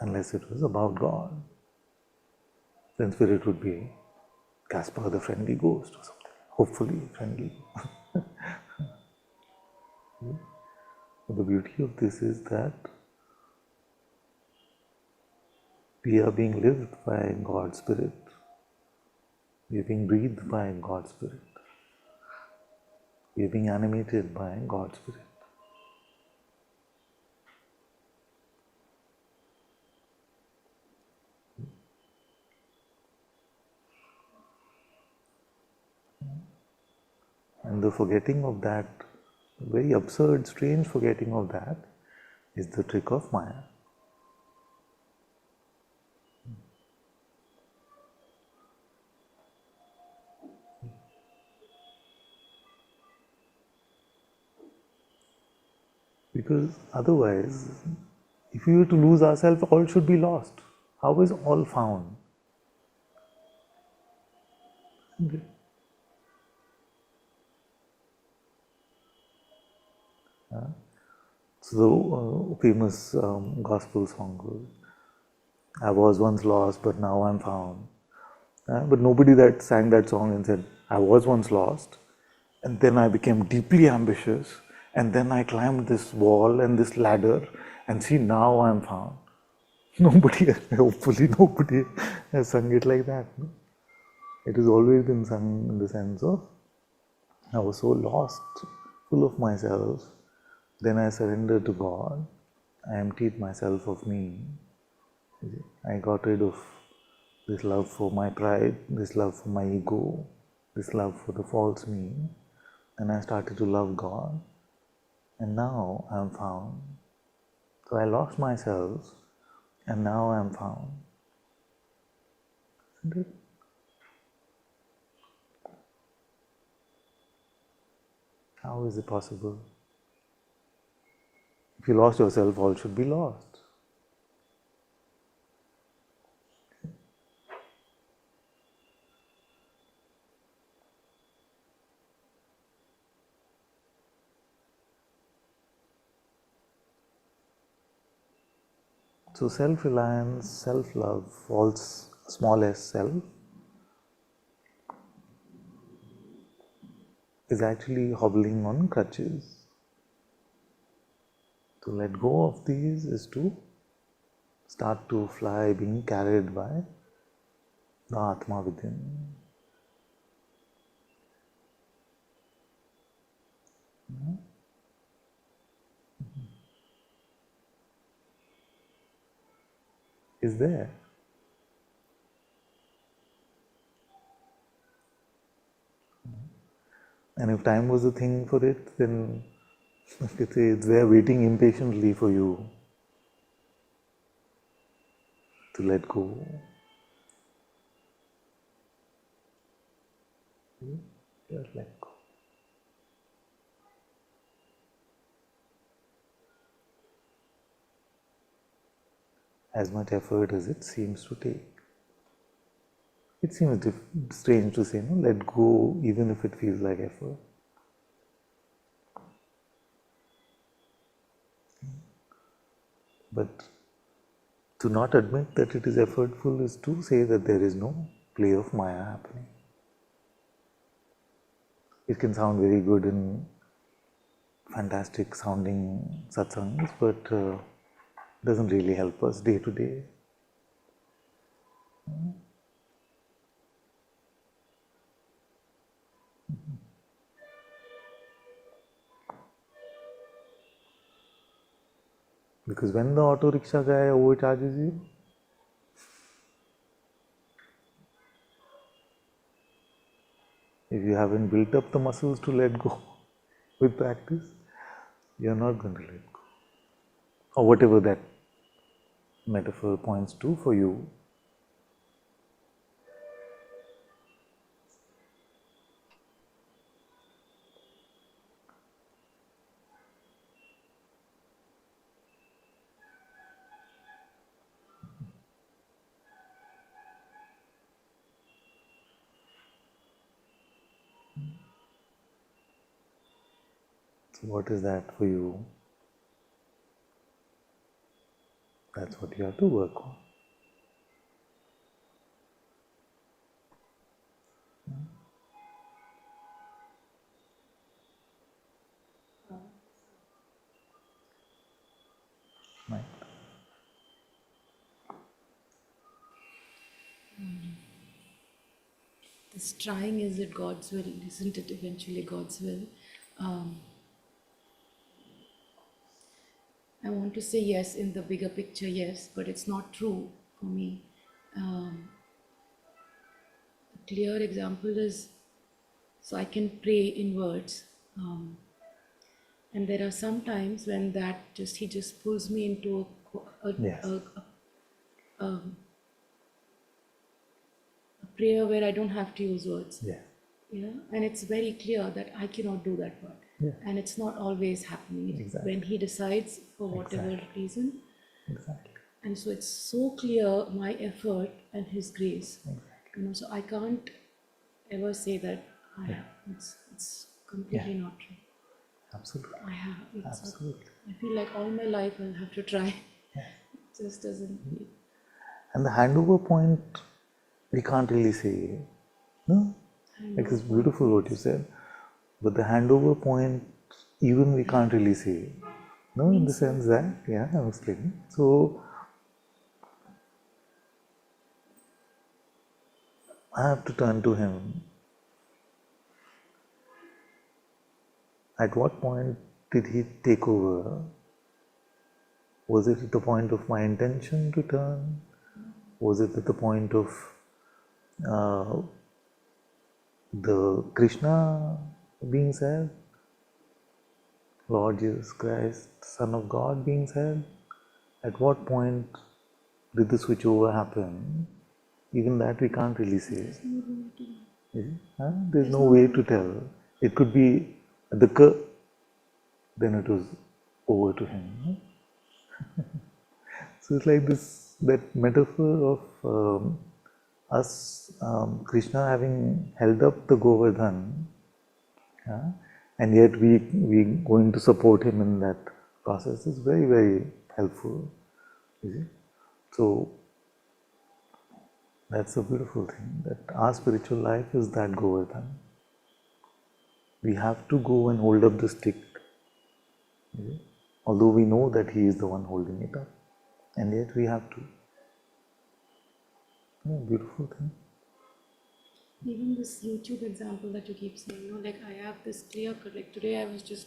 unless it was about God. Then Spirit would be Casper the friendly ghost or something. Hopefully friendly. The beauty of this is that we are being lived by God's Spirit. We are being breathed by God's Spirit. We are being animated by God's Spirit. And the forgetting of that, very absurd, strange forgetting of that, is the trick of Maya. Because otherwise, if we were to lose ourselves, all should be lost. How is all found? So the famous gospel song goes, I was once lost, but now I'm found. But nobody that sang that song and said, I was once lost, and then I became deeply ambitious, and then I climbed this wall and this ladder, and see, now I'm found. Nobody, hopefully nobody has sung it like that. No? It has always been sung in the sense of, I was so lost, full of myself, then I surrendered to God, I emptied myself of me, I got rid of this love for my pride, this love for my ego, this love for the false me, and I started to love God, and now I am found. So I lost myself, and now I am found. Isn't it? How is it possible? If you lost yourself, all should be lost. So self-reliance, self-love, false smallest self, is actually hobbling on crutches. To let go of these is to start to fly, being carried by the Atma within. Is there. And if time was a thing for it, then it's there waiting impatiently for you to let go. Just let go. As much effort as it seems to take. It seems strange to say, no, let go even if it feels like effort. But to not admit that it is effortful is to say that there is no play of Maya happening. It can sound very good in fantastic sounding satsangs, but doesn't really help us day to day. Because when the auto rickshaw guy overcharges you, if you haven't built up the muscles to let go with practice, you're not going to let go. Or whatever that metaphor points to for you. So what is that for you? That's what you have to work on. Right? This trying, is it God's will? Isn't it eventually God's will? I want to say yes in the bigger picture, yes, but it's not true for me. A clear example is, so I can pray in words, and there are some times when he just pulls me into Yes. a prayer where I don't have to use words. Yeah. Yeah, and it's very clear that I cannot do that part. Yeah. And it's not always happening. Exactly. When he decides for whatever Exactly. reason. Exactly. And so it's so clear my effort and his grace. Exactly. So I can't ever say that it's completely not true. Absolutely. I have. Absolutely. I feel like all my life I'll have to try. It just doesn't. And the handover point, we can't really say. No? Like it's beautiful what you said. But the handover point, even we can't really say. No, in the sense that, yeah, I'm explaining. So, I have to turn to him. At what point did he take over? Was it at the point of my intention to turn? Was it at the point of the Krishna being said? Lord Jesus Christ, Son of God being said? At what point did the switchover happen? Even that we can't really say. There's no way to tell. It could be at the then it was over to him. So it's like this, that metaphor of us, Krishna having held up the Govardhan, and yet we going to support him in that process is very, very helpful. You see? So that's a beautiful thing, that our spiritual life is that Govardhan. We have to go and hold up the stick, although we know that he is the one holding it up, and yet we have to. Beautiful thing. Even this YouTube example that you keep saying, like I have this clear cut. Like today, I was just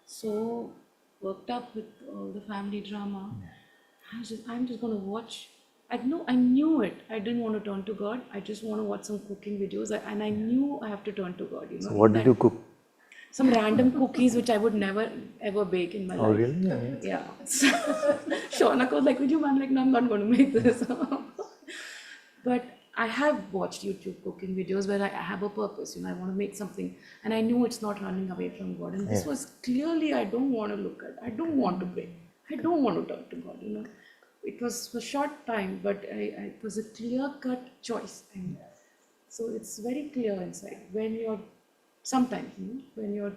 so worked up with all the family drama. I'm just gonna watch. I knew it. I didn't want to turn to God. I just want to watch some cooking videos, and I knew I have to turn to God. So what did you cook? Some random cookies which I would never ever bake in my life. Oh really? Yeah. So, Shaunak was like, "Would you?" I'm like, "No, I'm not going to make this." But I have watched YouTube cooking videos where I have a purpose. I want to make something, and I knew it's not running away from God. And this was clearly, I don't want to look at. I don't want to pray. I don't want to talk to God. It was for a short time, but it was a clear-cut choice. And so it's very clear inside when you're sometimes when you're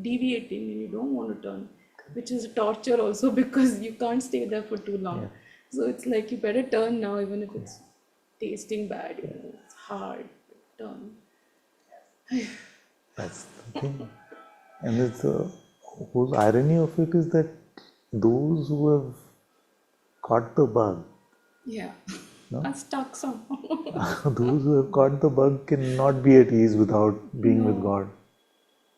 deviating and you don't want to turn, which is a torture also because you can't stay there for too long. So it's like you better turn now, even if it's tasting bad. It's hard to turn. That's the thing. And it's the whole irony of it is that those who have caught the bug, I'm stuck somehow. those who have caught the bug cannot be at ease without being with God.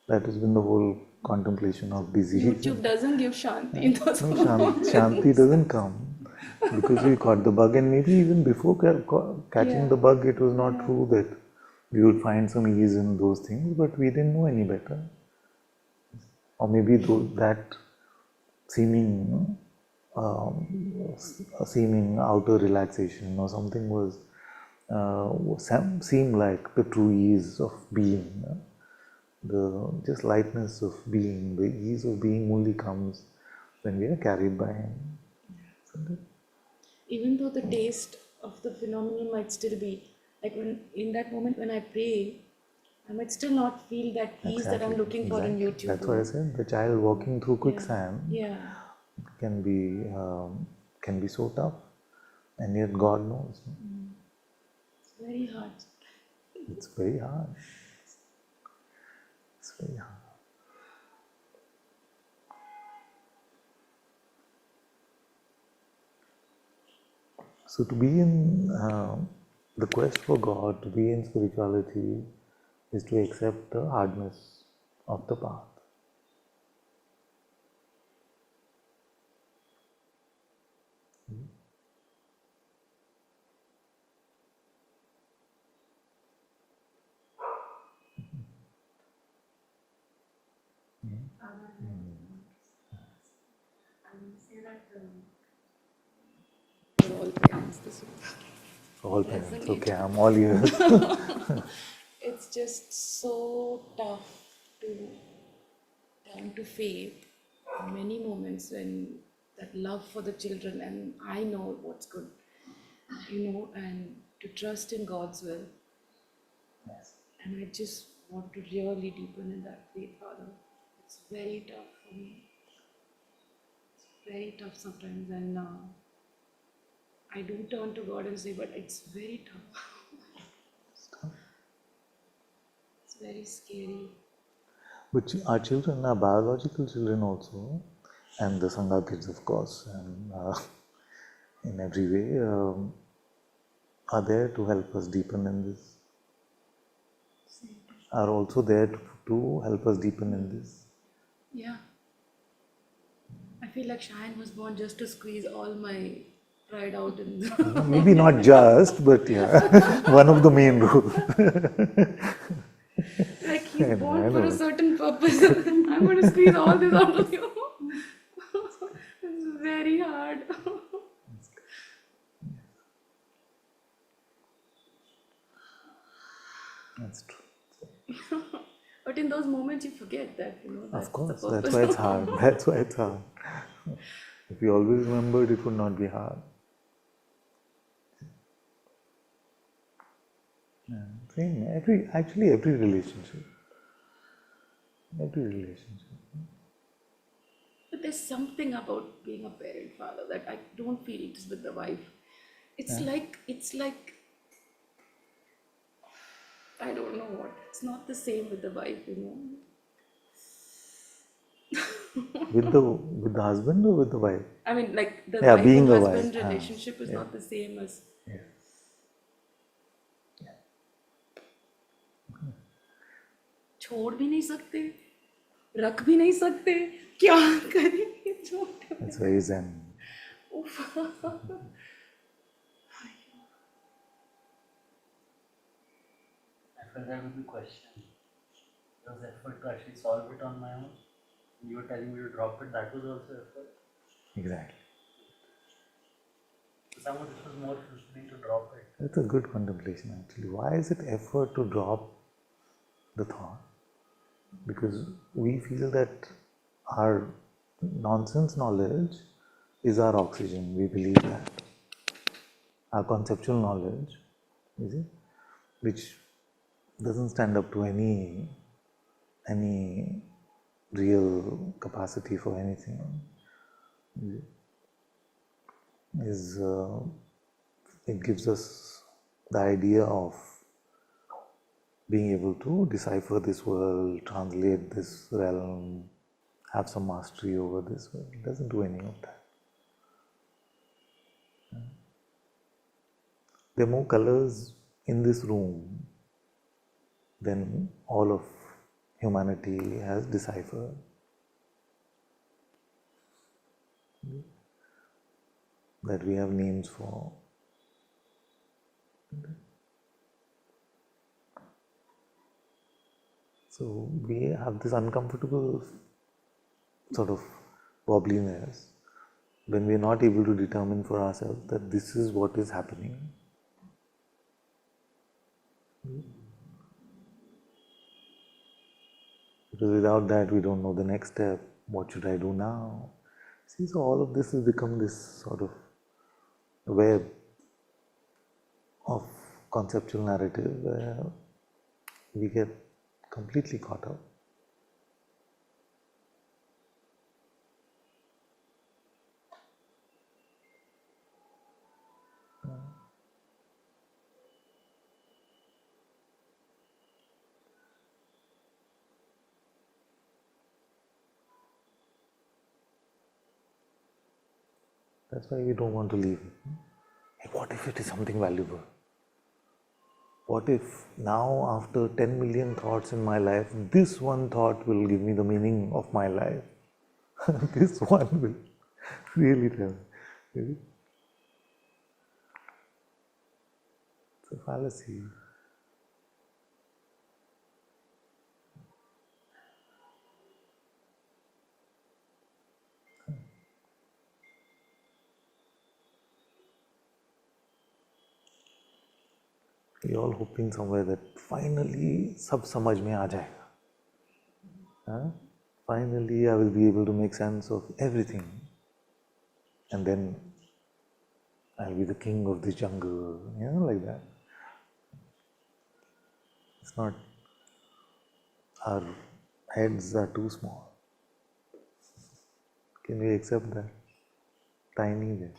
That has been the whole contemplation of disease. YouTube doesn't give Shanti in those moments. Shanti doesn't come because we caught the bug, and maybe even before catching the bug, it was not true that we would find some ease in those things, but we didn't know any better. Or maybe that seeming seeming outer relaxation or something was seemed like the true ease of being. The just lightness of being, the ease of being only comes when we are carried by him. Even though the taste of the phenomenon might still be like when in that moment when I pray, I might still not feel that ease that I'm looking for in YouTube. That's why I said the child walking through quicksand can be so tough, and yet God knows. It's very hard. It's very hard. It's very hard. So to be in the quest for God, to be in spirituality, is to accept the hardness of the path. All parents, All parents, okay, I'm all ears. It's just so tough to turn to faith. Many moments when that love for the children, and I know what's good, and to trust in God's will. And I just want to really deepen in that faith, Father. It's very tough for me. It's very tough sometimes, and I do turn to God and say, but it's very tough. It's very scary. But our children, our biological children also, and the Sangha kids, of course, and in every way, are there to help us deepen in this. Are also there to help us deepen in this. Yeah. I feel like Shine was born just to squeeze all my pride out in the Maybe not just, but yeah, one of the main roles. like he's born for a certain purpose. I'm going to squeeze all this out of you. It's very hard. That's true. But in those moments you forget that, that's Of course, the that's purpose. why it's hard. That's why it's hard. If we always remembered, it would not be hard. Yeah. Same, every relationship. Every relationship. But there's something about being a parent father that I don't feel it is with the wife. It's like I don't know what. It's not the same with the wife, With the husband or with the wife? I mean, like the Yeah, wife being and a husband wife. relationship is not the same as. Yeah. छोड़ भी नहीं सकते, रख भी नहीं सकते, क्या करें? That's very zen. I felt that would be question. There was effort to actually solve it on my own. You were telling me to drop it, that was also effort. Exactly. Somehow this was more fulfilling to drop it. That's a good contemplation actually. Why is it effort to drop the thought? Because we feel that our nonsense knowledge is our oxygen. We believe that. Our conceptual knowledge, is it? Which doesn't stand up to any real capacity for anything, it gives us the idea of being able to decipher this world, translate this realm, have some mastery over this world. It doesn't do any of that. There are more colors in this room than all of humanity has deciphered. That we have names for. So we have this uncomfortable sort of wobbliness when we are not able to determine for ourselves that this is what is happening. Because without that we don't know the next step. What should I do now? See, so all of this has become this sort of web of conceptual narrative where we get completely caught up. That's why we don't want to leave it. Hey, what if it is something valuable? What if now, after 10 million thoughts in my life, this one thought will give me the meaning of my life? This one will really tell. It's a fallacy. We're all hoping somewhere that finally sab samajh mein aa jayega. Finally I will be able to make sense of everything. And then I'll be the king of the jungle, like that. It's not, our heads are too small. Can we accept that? Tiny way.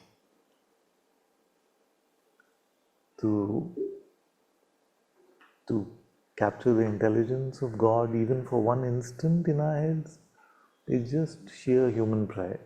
To capture the intelligence of God even for one instant in our heads is just sheer human pride.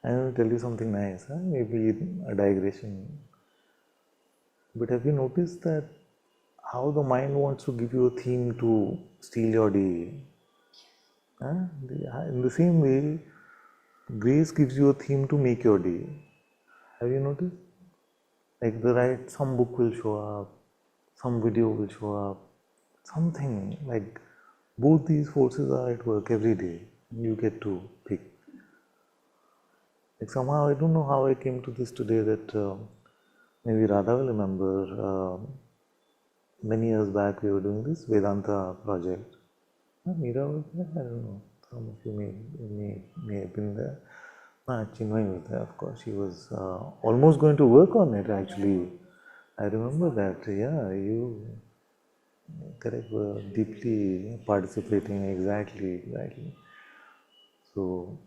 I want to tell you something nice, maybe a digression. But have you noticed that how the mind wants to give you a theme to steal your day? In the same way, grace gives you a theme to make your day. Have you noticed? Like some book will show up, some video will show up, something like both these forces are at work every day. You get to pick. Like somehow I don't know how I came to this today that maybe Radha will remember many years back we were doing this Vedanta project. Meera was there? I don't know. Some of you may have been there. Chinmay was there, of course. She was almost going to work on it actually. I remember that. Yeah, you correct were deeply participating. Exactly. So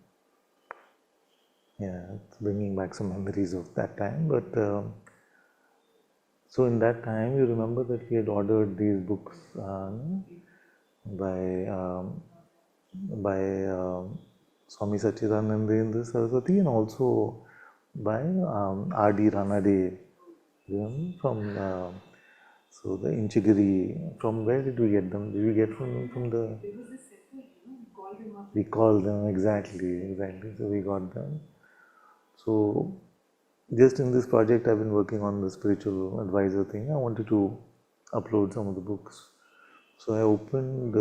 yeah, it's bringing back some memories of that time. But so in that time, you remember that we had ordered these books by Swami Sachidanandendra Saraswati and also by R.D. Ranade, from so the Inchigiri. From where did we get them? Did we get from the? We called them exactly. So we got them. So just in this project, I've been working on the spiritual advisor thing. I wanted to upload some of the books. So I opened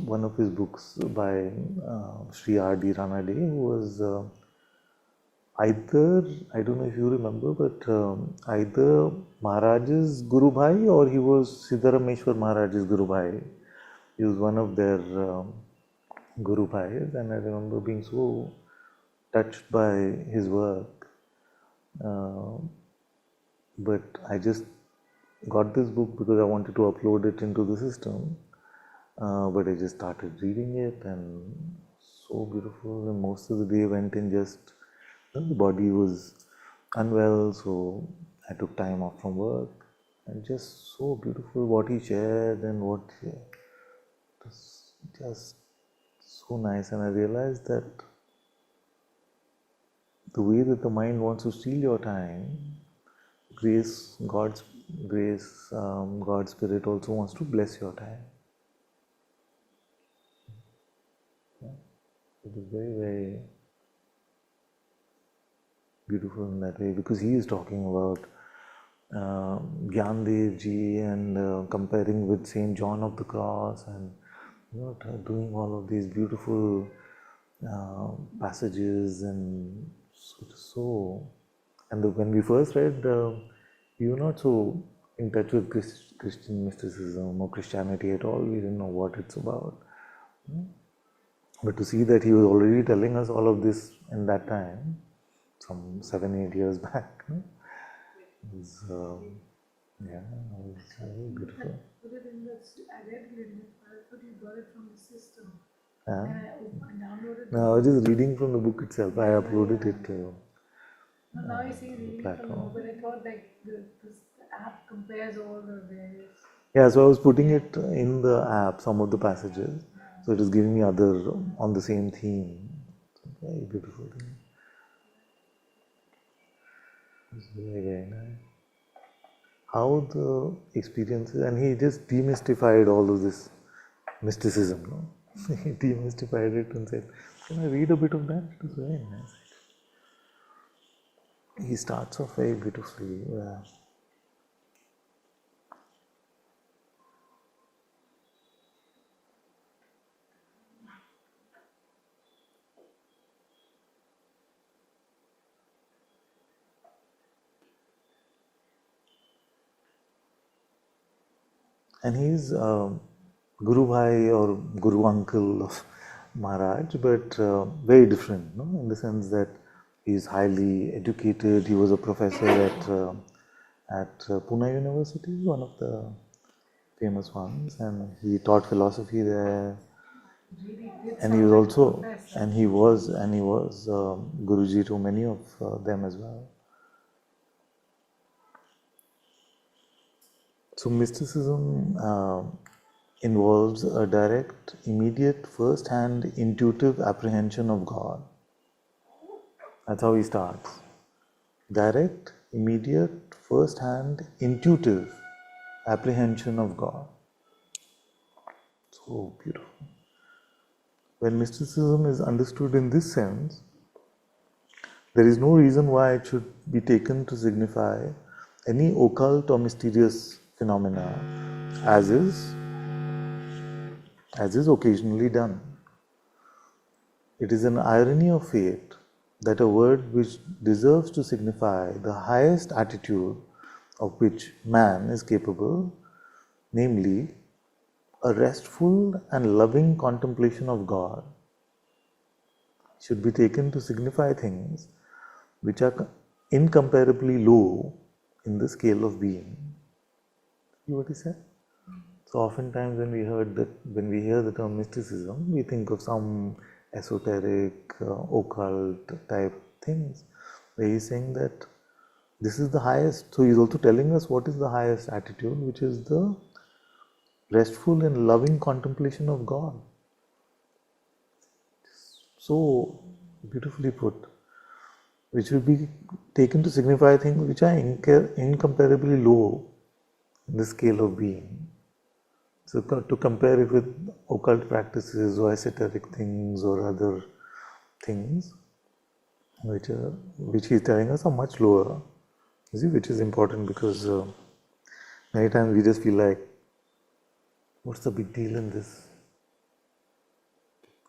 one of his books by Sri R.D. Ranade, who was either, I don't know if you remember, but either Maharaj's Guru Bhai or he was Siddharameshwar Maharaj's Guru Bhai. He was one of their Guru Bhais, and I remember being so touched by his work. But I just got this book because I wanted to upload it into the system. But I just started reading it, and so beautiful. And most of the day went in just the body was unwell, so I took time off from work. And just so beautiful what he shared and what it was just so nice. And I realized that the way that the mind wants to steal your time, God's Spirit also wants to bless your time. It is very, very beautiful in that way, because he is talking about Gyandev ji and comparing with Saint John of the Cross, and doing all of these beautiful passages, and so. And when we first read, we were not so in touch with Christian mysticism or Christianity at all. We didn't know what it's about. But to see that he was already telling us all of this in that time, some 7-8 years back, was very beautiful. Put it in the, I read it in the, I thought you got it from the system. And I downloaded no, I was just reading from the book itself. I uploaded it to now you see reading from the platform. book, but I thought like the app compares all the various. Yeah, so I was putting it in the app, some of the passages. So it is giving me other on the same theme. Very beautiful thing. It's very, very nice. How the experiences, and he just demystified all of this mysticism. No? He demystified it and said, "Can I read a bit of that?" It was very nice. He starts off very beautifully. And he's Guru Bhai or Guru Uncle of Maharaj, but very different, no? In the sense that he's highly educated. He was a professor at Pune University, one of the famous ones, and he taught philosophy there. And he was also, and he was Guruji to many of them as well. So mysticism involves a direct, immediate, first-hand, intuitive apprehension of God. That's how he starts. Direct, immediate, first-hand, intuitive apprehension of God. So beautiful. When mysticism is understood in this sense, there is no reason why it should be taken to signify any occult or mysterious phenomena, as is occasionally done. It is an irony of fate that a word which deserves to signify the highest attitude of which man is capable, namely a restful and loving contemplation of God, should be taken to signify things which are incomparably low in the scale of being. See what he said? So oftentimes when we hear the term mysticism, we think of some esoteric, occult type things, where he's saying that this is the highest. So he's also telling us what is the highest attitude, which is the restful and loving contemplation of God. So beautifully put, which will be taken to signify things which are incomparably low in the scale of being. So to compare it with occult practices or esoteric things or other things, which he is telling us are much lower, you see, which is important because many times we just feel like, what's the big deal in this?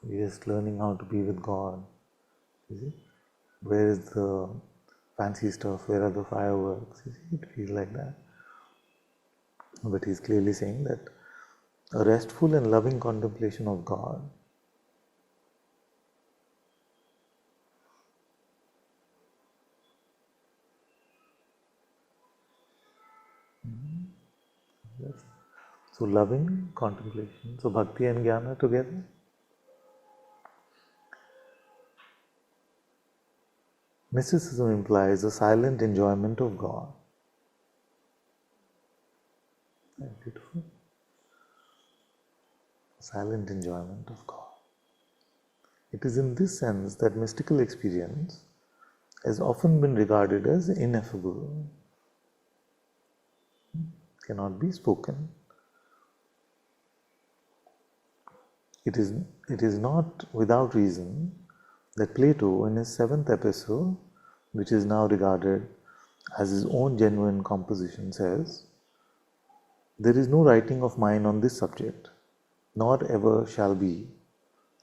We're just learning how to be with God. You see? Where is the fancy stuff? Where are the fireworks? You see, it feels like that. But he's clearly saying that a restful and loving contemplation of God So loving contemplation. So bhakti and jnana together. Mysticism implies a silent enjoyment of God. Very beautiful. Silent enjoyment of God. It is in this sense that mystical experience has often been regarded as ineffable, cannot be spoken. It is not without reason that Plato, in his 7th epistle, which is now regarded as his own genuine composition, says, "There is no writing of mine on this subject, nor ever shall be.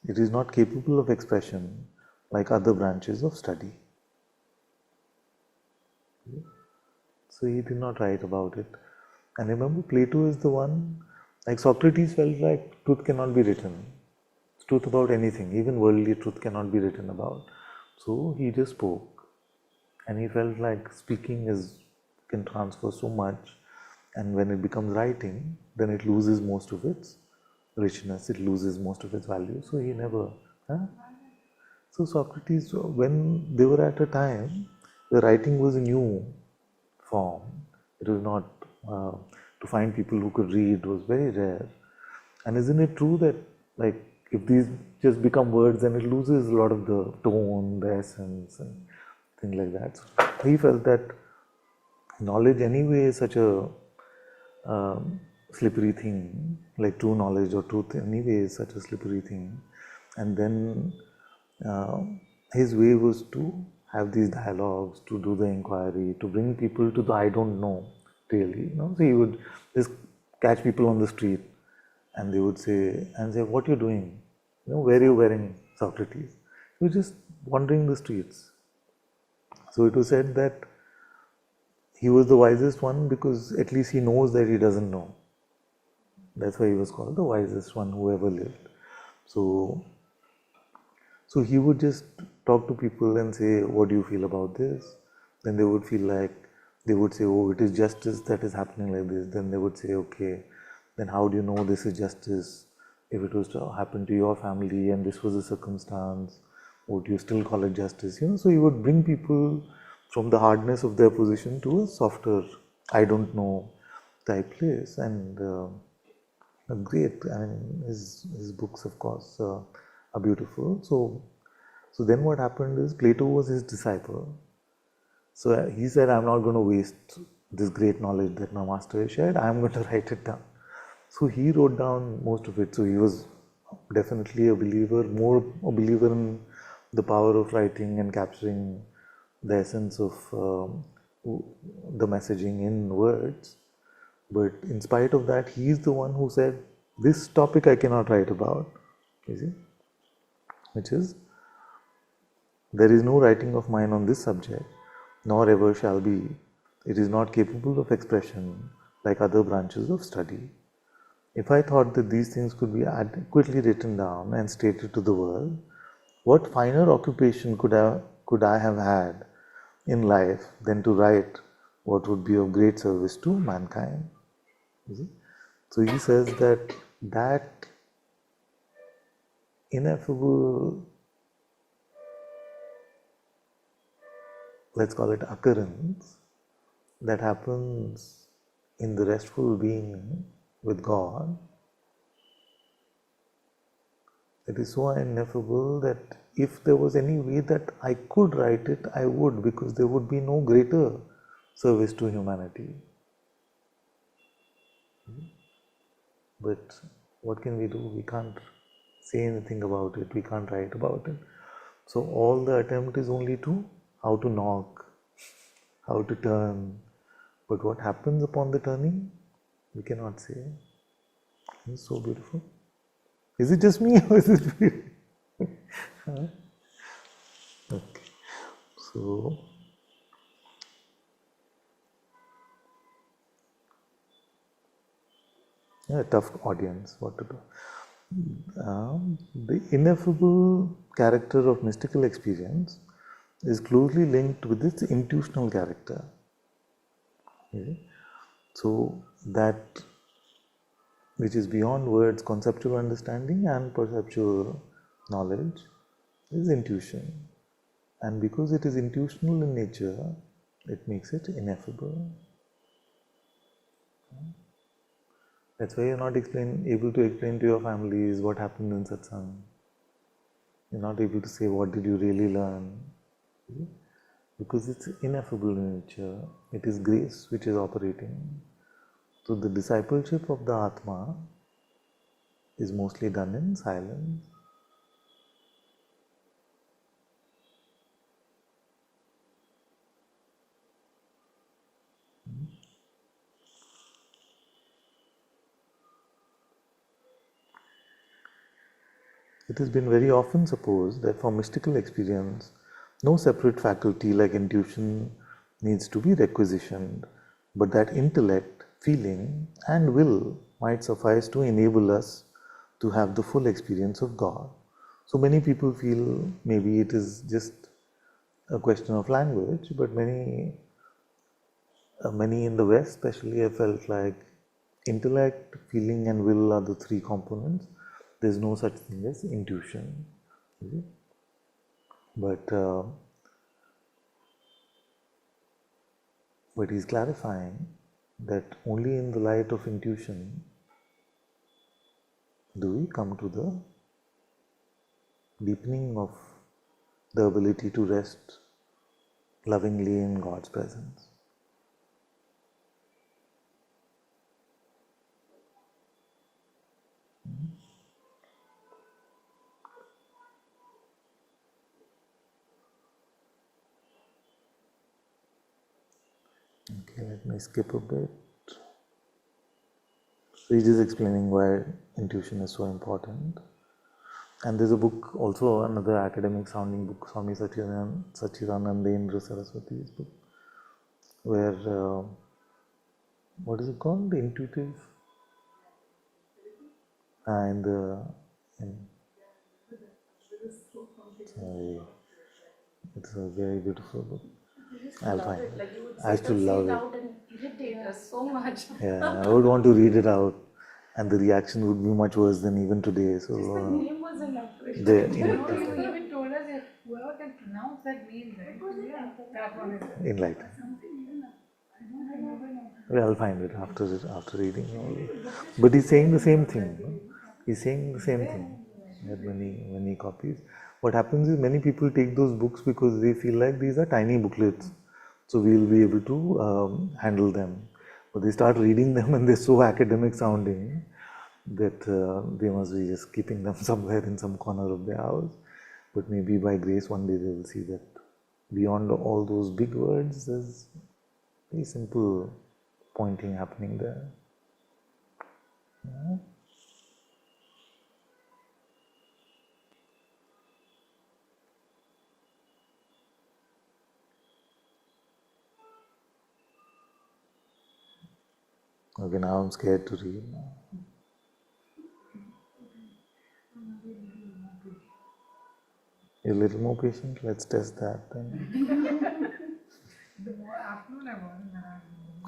It is not capable of expression like other branches of study." So he did not write about it. And remember, Plato is the one, like Socrates felt like truth cannot be written. Truth about anything, even worldly truth cannot be written about. So he just spoke. And he felt like speaking can transfer so much, and when it becomes writing, then it loses most of its richness, it loses most of its value. So he never. So Socrates, when they were at a time, the writing was a new form. It was not, to find people who could read was very rare. And isn't it true that, like, if these just become words, then it loses a lot of the tone, the essence, and things like that. So he felt that knowledge anyway is such a slippery thing, like true knowledge or truth anyway is such a slippery thing. And then his way was to have these dialogues, to do the inquiry, to bring people to the I don't know really. So he would just catch people on the street and they would say, what are you doing? Where are you wearing, Socrates? He was just wandering the streets. So it was said that he was the wisest one because at least he knows that he doesn't know. That's why he was called the wisest one who ever lived. So he would just talk to people and say, what do you feel about this? Then they would feel like, they would say, oh, it is justice that is happening like this. Then they would say, okay, then how do you know this is justice? If it was to happen to your family and this was a circumstance, would you still call it justice? So he would bring people from the hardness of their position to a softer, I don't know type place. And great. I mean, his books, of course, are beautiful. So then what happened is Plato was his disciple. So he said, I'm not going to waste this great knowledge that my master has shared. I'm going to write it down. So he wrote down most of it. So he was definitely a believer, more a believer in the power of writing and capturing the essence of the messaging in words. But in spite of that, he is the one who said, this topic I cannot write about, you see, which is, there is no writing of mine on this subject, nor ever shall be. It is not capable of expression like other branches of study. If I thought that these things could be adequately written down and stated to the world, what finer occupation could I have had in life than to write what would be of great service to mankind? You see? So he says that ineffable, let's call it occurrence, that happens in the restful being with God, it is so ineffable that if there was any way that I could write it, I would, because there would be no greater service to humanity. But what can we do? We can't say anything about it, we can't write about it. So all the attempt is only to how to knock, how to turn. But what happens upon the turning, we cannot say. It's so beautiful. Is it just me or is it beautiful? Okay. So yeah, tough audience, what to do. The ineffable character of mystical experience is closely linked with its intuitional character. Okay? So that which is beyond words, conceptual understanding and perceptual knowledge is intuition. And because it is intuitional in nature, it makes it ineffable. That's why you're not able to explain to your families what happened in Satsang. You're not able to say what did you really learn. Because it's ineffable in nature. It is grace which is operating. So the discipleship of the Atma is mostly done in silence. It has been very often supposed that for mystical experience, no separate faculty like intuition needs to be requisitioned, but that intellect, feeling, and will might suffice to enable us to have the full experience of God. So many people feel maybe it is just a question of language, but many in the West especially have felt like intellect, feeling, and will are the three components. There's no such thing as intuition. But he's clarifying that only in the light of intuition do we come to the deepening of the ability to rest lovingly in God's presence. Okay, let me skip a bit. So he's just explaining why intuition is so important. And there's a book, also another academic sounding book, Swami Sachidanandendra Saraswati's book, where, what is it called? The intuitive? In sorry, it's a very beautiful book. I'll find it. Like you would I used to love it. out and irritate us so much. Yeah, I would want to read it out, and the reaction would be much worse than even today. So The name was enough. the You even told us that whoever can pronounce that name, right? Yeah, that one is it. enlightened. Well, I'll find it after reading all. But he's saying the same thing. No? He's saying the same thing. That many copies. What happens is many people take those books because they feel like these are tiny booklets, so we'll be able to handle them. But they start reading them and they're so academic sounding that they must be just keeping them somewhere in some corner of their house. But maybe by grace one day they will see that beyond all those big words, there's very simple pointing happening there. Yeah. Okay, now I'm scared to read. You're a little more patient? Let's test that then. The more afternoon I was,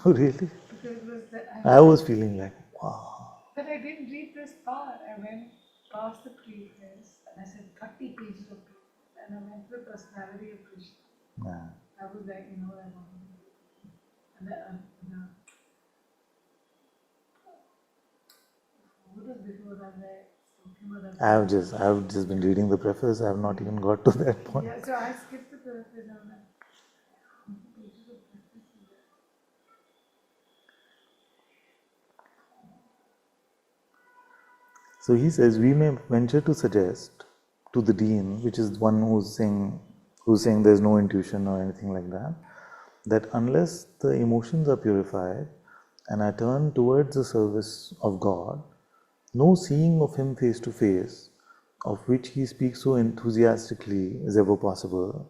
Oh, really? because it was I was feeling like, wow. but I didn't read this part. I went past the preface and I said 30 pages of preface, and I went to the personality of Krishna. Yeah. I was like, you know what I want to do. And then, what was before that? I've just been reading the preface. I have not even got to that point. Yeah, so I skipped the preface and I'm like, how many pages of preface is there? So he says, we may venture to suggest to the dean, which is one who's saying there's no intuition or anything like that, that unless the emotions are purified and are turned towards the service of God, no seeing of Him face to face, of which he speaks so enthusiastically, is ever possible.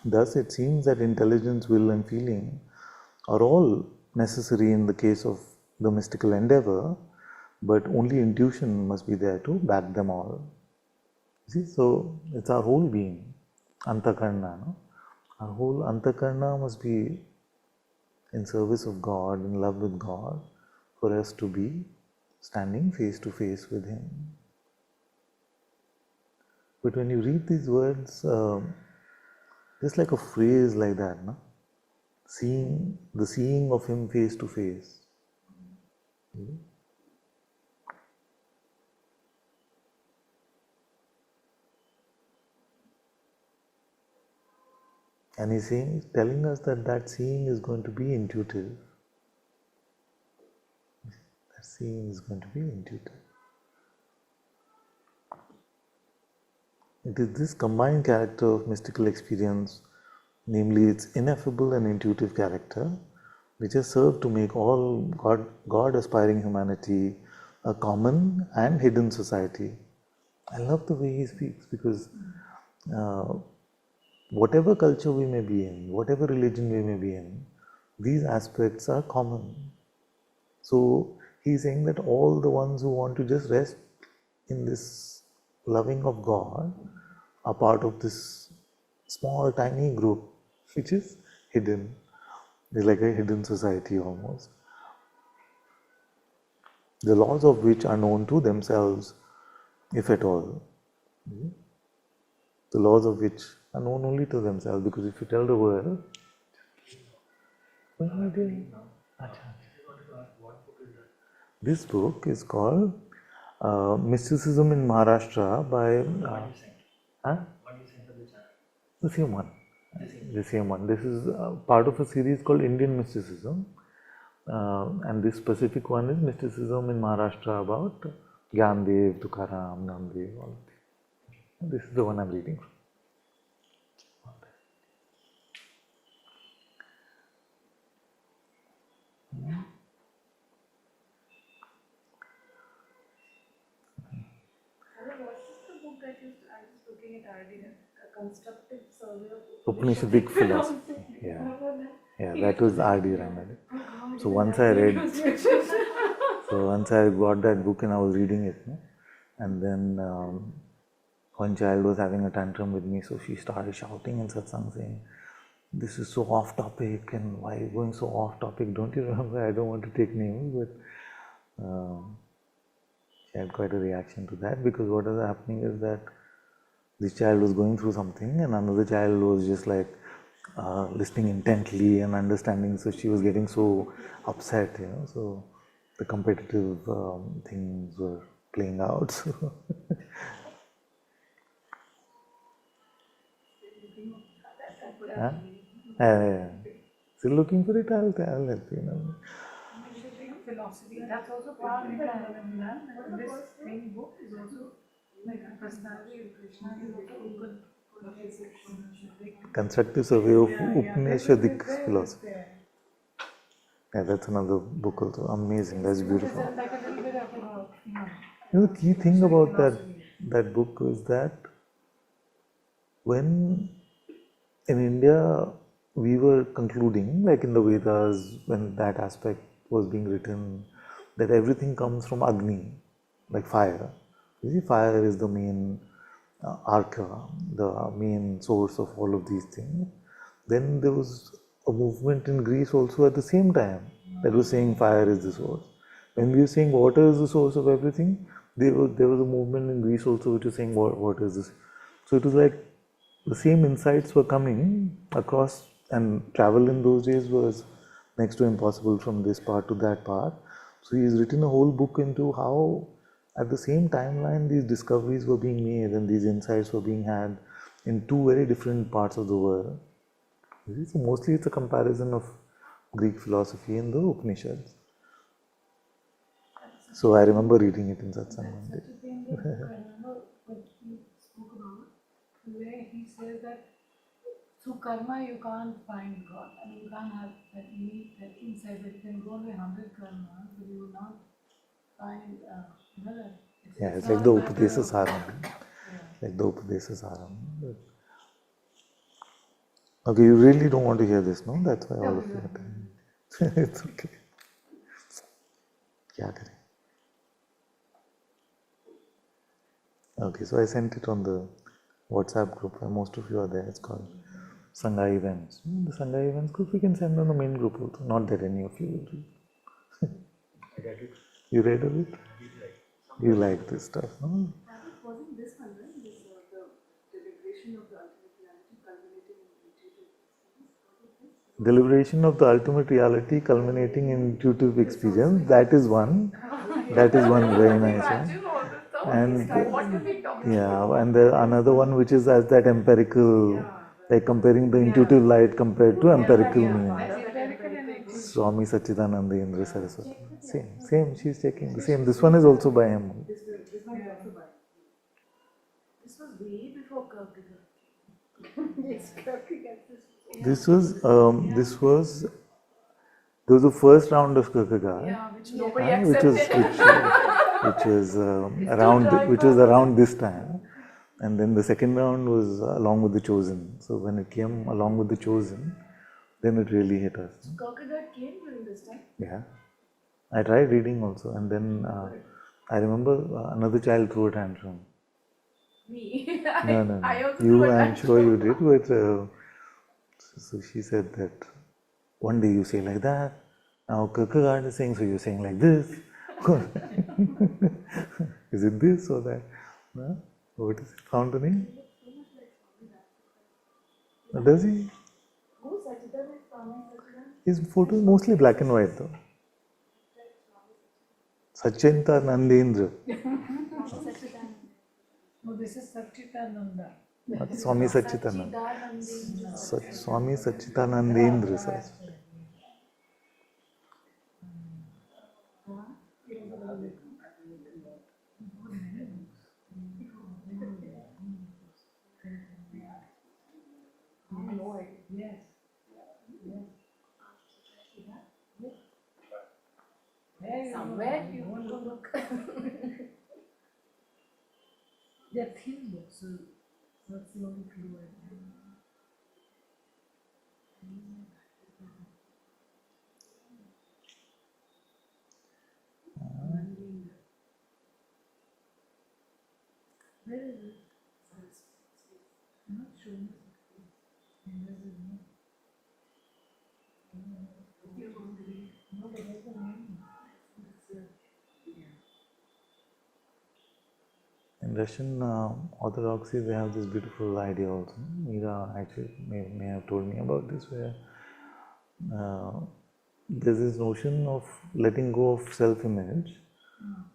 Thus, it seems that intelligence, will, and feeling are all necessary in the case of the mystical endeavor, but only intuition must be there to back them all. See, so it's our whole being, Antakarna. No? Our whole Antakarna must be in service of God, in love with God, for us to be standing face to face with Him. But when you read these words, just like a phrase like that, no? The seeing of Him face to face. And he's telling us that seeing is going to be intuitive. That seeing is going to be intuitive. It is this combined character of mystical experience, namely its ineffable and intuitive character, which has served to make all God-aspiring humanity a common and hidden society. I love the way he speaks, because whatever culture we may be in, whatever religion we may be in, these aspects are common. So he's saying that all the ones who want to just rest in this loving of God are part of this small, tiny group, which is hidden. It's like a hidden society almost. The laws of which are known to themselves, if at all. The laws of which are known only to themselves, because if you tell the world, what am I doing? This book is called Mysticism in Maharashtra by the same one. The same one. This is part of a series called Indian Mysticism, and this specific one is Mysticism in Maharashtra about Gyandev, Tukaram, Namdev, all of these. This is the one I'm reading from. What is the book that I was looking at earlier? A constructive survey of Upanishadic philosophy. Yeah, that was R.D. Ranade. So once I got that book and I was reading it, no? And then one child was having a tantrum with me, so she started shouting in satsang saying, "This is so off topic, and why are you going so off topic? Don't you remember? I don't want to take names," but she had quite a reaction to that, because what was happening is that this child was going through something and another child was just like listening intently and understanding, so she was getting so upset, so the competitive things were playing out. So huh? Still looking for it, I'll help you. philosophy. That's also part of it. This same book is also like a personality of Krishna is also Constructive survey of Upanishadic philosophy. Yeah, that's another book also. Amazing, that's beautiful. The key thing about that book is that when in India we were concluding, like in the Vedas, when that aspect was being written, that everything comes from Agni, like fire. You see, fire is the main arca, the main source of all of these things. Then there was a movement in Greece also at the same time that was saying fire is the source. When we were saying water is the source of everything, there was a movement in Greece also which was saying water is this. So it was like the same insights were coming across, and travel in those days was next to impossible from this part to that part. So he's written a whole book into how at the same timeline these discoveries were being made and these insights were being had in two very different parts of the world. So mostly it's a comparison of Greek philosophy and the Upanishads. So I remember reading it in Satsang one day. I remember what he spoke about, where he says that through karma you can't find God. I mean, you can't have that need, that insight that you can go to 100 karmas, but you will not find, that. Yeah, it's like the Upadesa Saram. Like the Upadesa Saram. Okay, you really don't want to hear this, no? That's why all of you are telling me. It's okay. Kya kare? Okay, so I sent it on the WhatsApp group where most of you are there. It's called Sangha Events. The Sangha Events group we can send on the main group also. Not that any of you will read. I read it. You read of it? You like this stuff, no? Wasn't this one, right? This, the deliberation of the ultimate reality culminating in intuitive experience? Deliberation of the ultimate reality culminating in intuitive experience. That is one. That is one very nice one. And yeah, and another one which is as that empirical, like comparing the intuitive light compared to empirical meaning. Swami Sachidananda Indra Saraswati. Same. She's taking the same. This one is also by him. This one is also by. This was way before Kierkegaard. Yes, Kierkegaard. This was there was the first round of Kierkegaard, Which nobody accepted. which was around this time, and then the second round was along with the Chosen. So when it came along with the Chosen, then it really hit us. Kierkegaard came during this time. Yeah, I tried reading also, and then I remember another child threw a tantrum. Me. No. I also You, threw a I'm tantrum. sure you did, but so she said that one day you say like that, now Kierkegaard is saying, so you're saying like this. Is it this or that? No? What is it? Found the name? Does he? Who's Sachidananda? His photo is mostly black and white though. Sachinta Nandendra. No, this is Sachidananda. Swami Sachidananda. Swami Sachidanandendra Saraswati. Somewhere you want to look. They're thin books, so that's the only clue I have. Where is it? I'm not sure. No, but there's the name. In Russian Orthodoxy, they have this beautiful idea also. Mira actually may have told me about this, where there's this notion of letting go of self-image.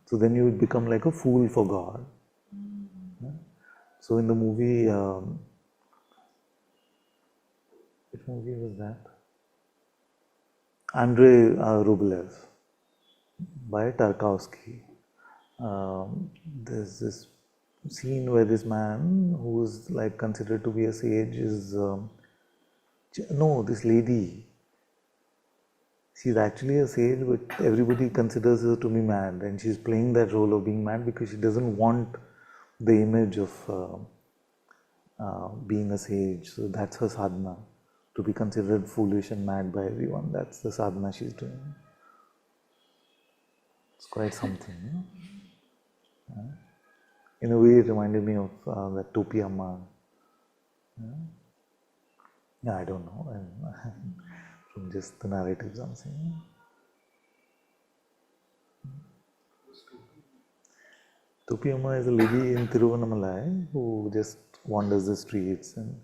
So then you would become like a fool for God. Yeah? So in the movie, which movie was that? Andrei Rublev by Tarkovsky. There's this scene where this man who is like considered to be a sage is no, this lady, she's actually a sage, but everybody considers her to be mad, and she's playing that role of being mad because she doesn't want the image of being a sage. So that's her sadhana, to be considered foolish and mad by everyone. That's the sadhana she's doing. It's quite something. In a way, it reminded me of that Topi Amma. Yeah, I don't know. From just the narratives I'm saying. Topi Amma is a lady in Tiruvannamalai who just wanders the streets and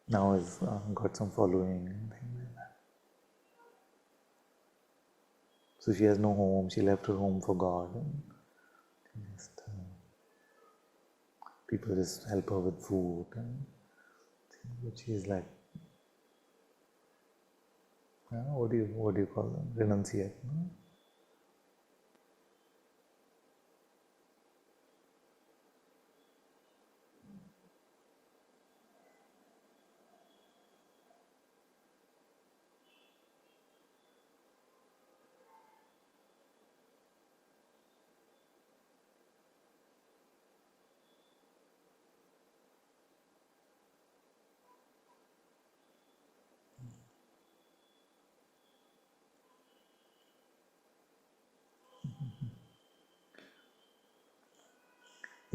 now has got some following and things like that. So she has no home. She left her home for God. And just, people just help her with food, and but she is like, what do you call them? Renunciate. No?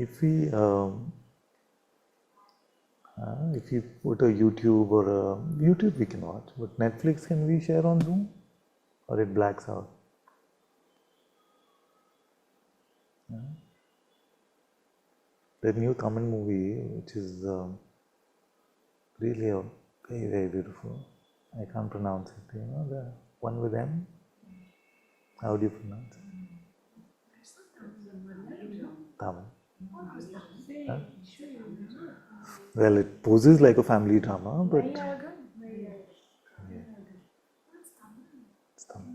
If we put a YouTube or a YouTube we can watch, but Netflix can we share on Zoom, or it blacks out? That new Tamil movie, which is really very, very beautiful. I can't pronounce it. You know, the one with M. How do you pronounce it? Tamil. Huh? Well, it poses like a family drama, but yeah, it's Tamil.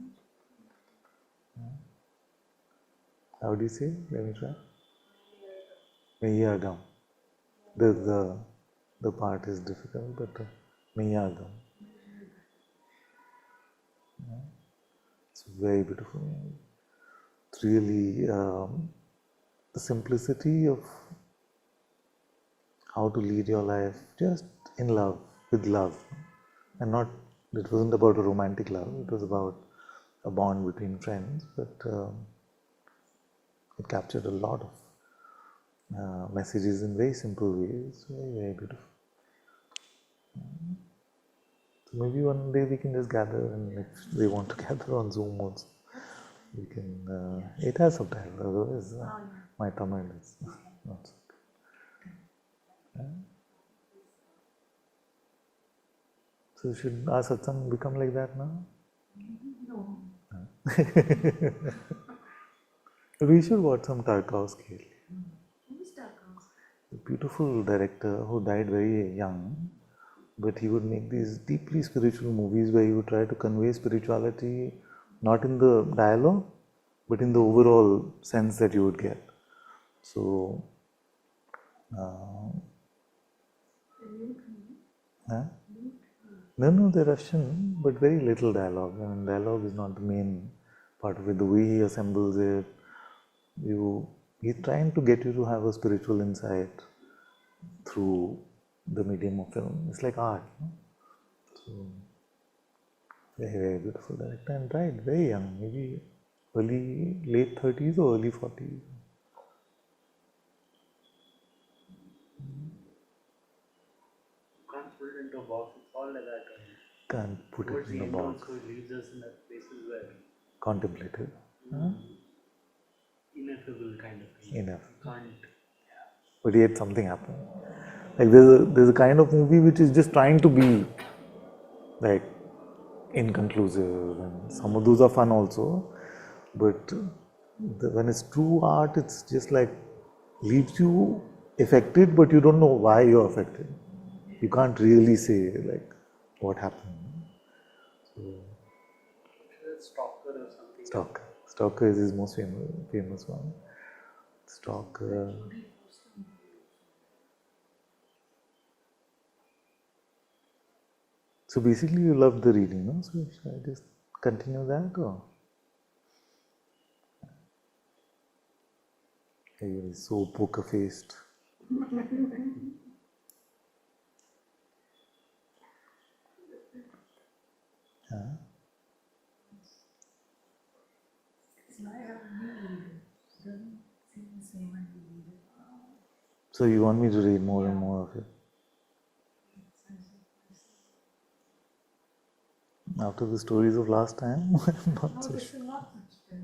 How do you say? Let me try. Meyyagam. The part is difficult, but Meyyagam. It's very beautiful. It's really the simplicity of how to lead your life just in love, with love. And not, it wasn't about a romantic love, it was about a bond between friends, but it captured a lot of messages in very simple ways, very, very beautiful. So maybe one day we can just gather, and if they want to gather on Zoom also, we can, it has subtitles, otherwise my Tamil is not so good. So should our satsang become like that now? No. We should watch some Tarkovsky. Who is Tarkovsky? A beautiful director who died very young, but he would make these deeply spiritual movies where he would try to convey spirituality not in the dialogue, but in the overall sense that you would get. So, no, they're Russian, but very little dialogue. I mean, dialogue is not the main part of it, the way he assembles it. He's trying to get you to have a spiritual insight through the medium of film. It's like art. No? So, very, very beautiful director, and right, very young, maybe late 30s or early 40s. Can't put it into a box, it's all like that. Can't put Towards it in the a end box. also it leaves us in that places where Contemplative. Huh? ineffable kind of thing. Enough. You can't. But yet something happened. Like there's a kind of movie which is just trying to be like inconclusive, and some of those are fun also. But when it's true art, it's just like leaves you affected, but you don't know why you're affected. You can't really say like what happened. So, Stalker or something. Stalker is his most famous one. Stalker. So basically, you love the reading, no? So should I just continue that, or? He's so poker-faced. Huh? It's like I read it. It doesn't seem the same when you read it. So you want me to read more and more of it? After the stories of last time, I'm not so This sure. is not such a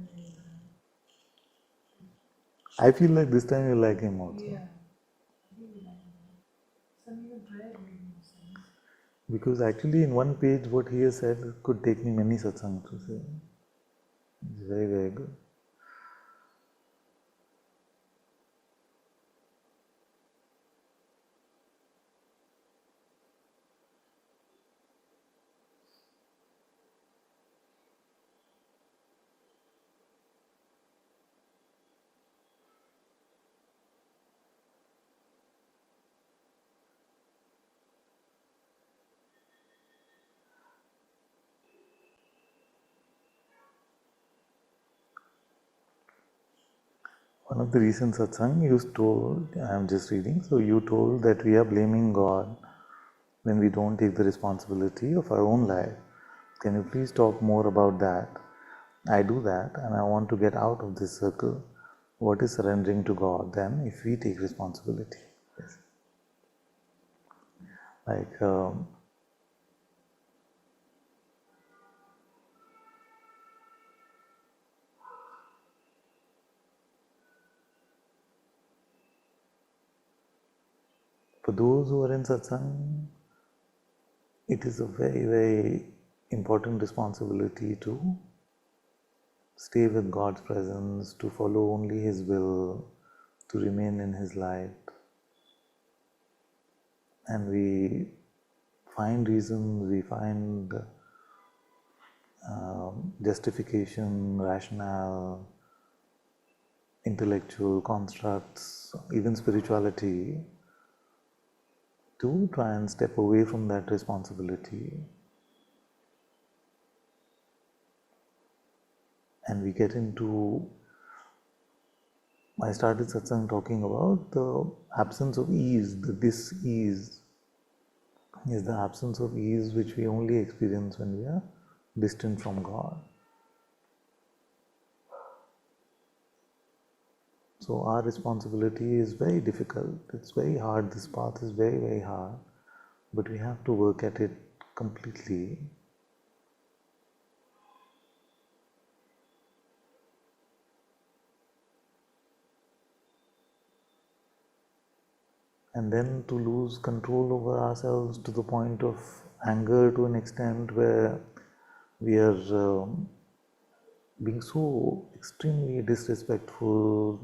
I feel like this time you like him also. yeah. I really like it. Some even try reading some. Because actually in one page what he has said could take me many satsang to say. It's very, very good. One of the recent satsang you told, I am just reading, so you told that we are blaming God when we don't take the responsibility of our own life. Can you please talk more about that? I do that and I want to get out of this circle. What is surrendering to God then if we take responsibility? Yes. Like, for those who are in satsang, it is a very, very important responsibility to stay with God's presence, to follow only His will, to remain in His light. And we find reasons, we find justification, rationale, intellectual constructs, even spirituality, to try and step away from that responsibility. And we get into, I started satsang talking about the absence of ease, the dis-ease is the absence of ease which we only experience when we are distant from God. So our responsibility is very difficult, it's very hard, this path is very, very hard, but we have to work at it completely. And then to lose control over ourselves to the point of anger to an extent where we are being so extremely disrespectful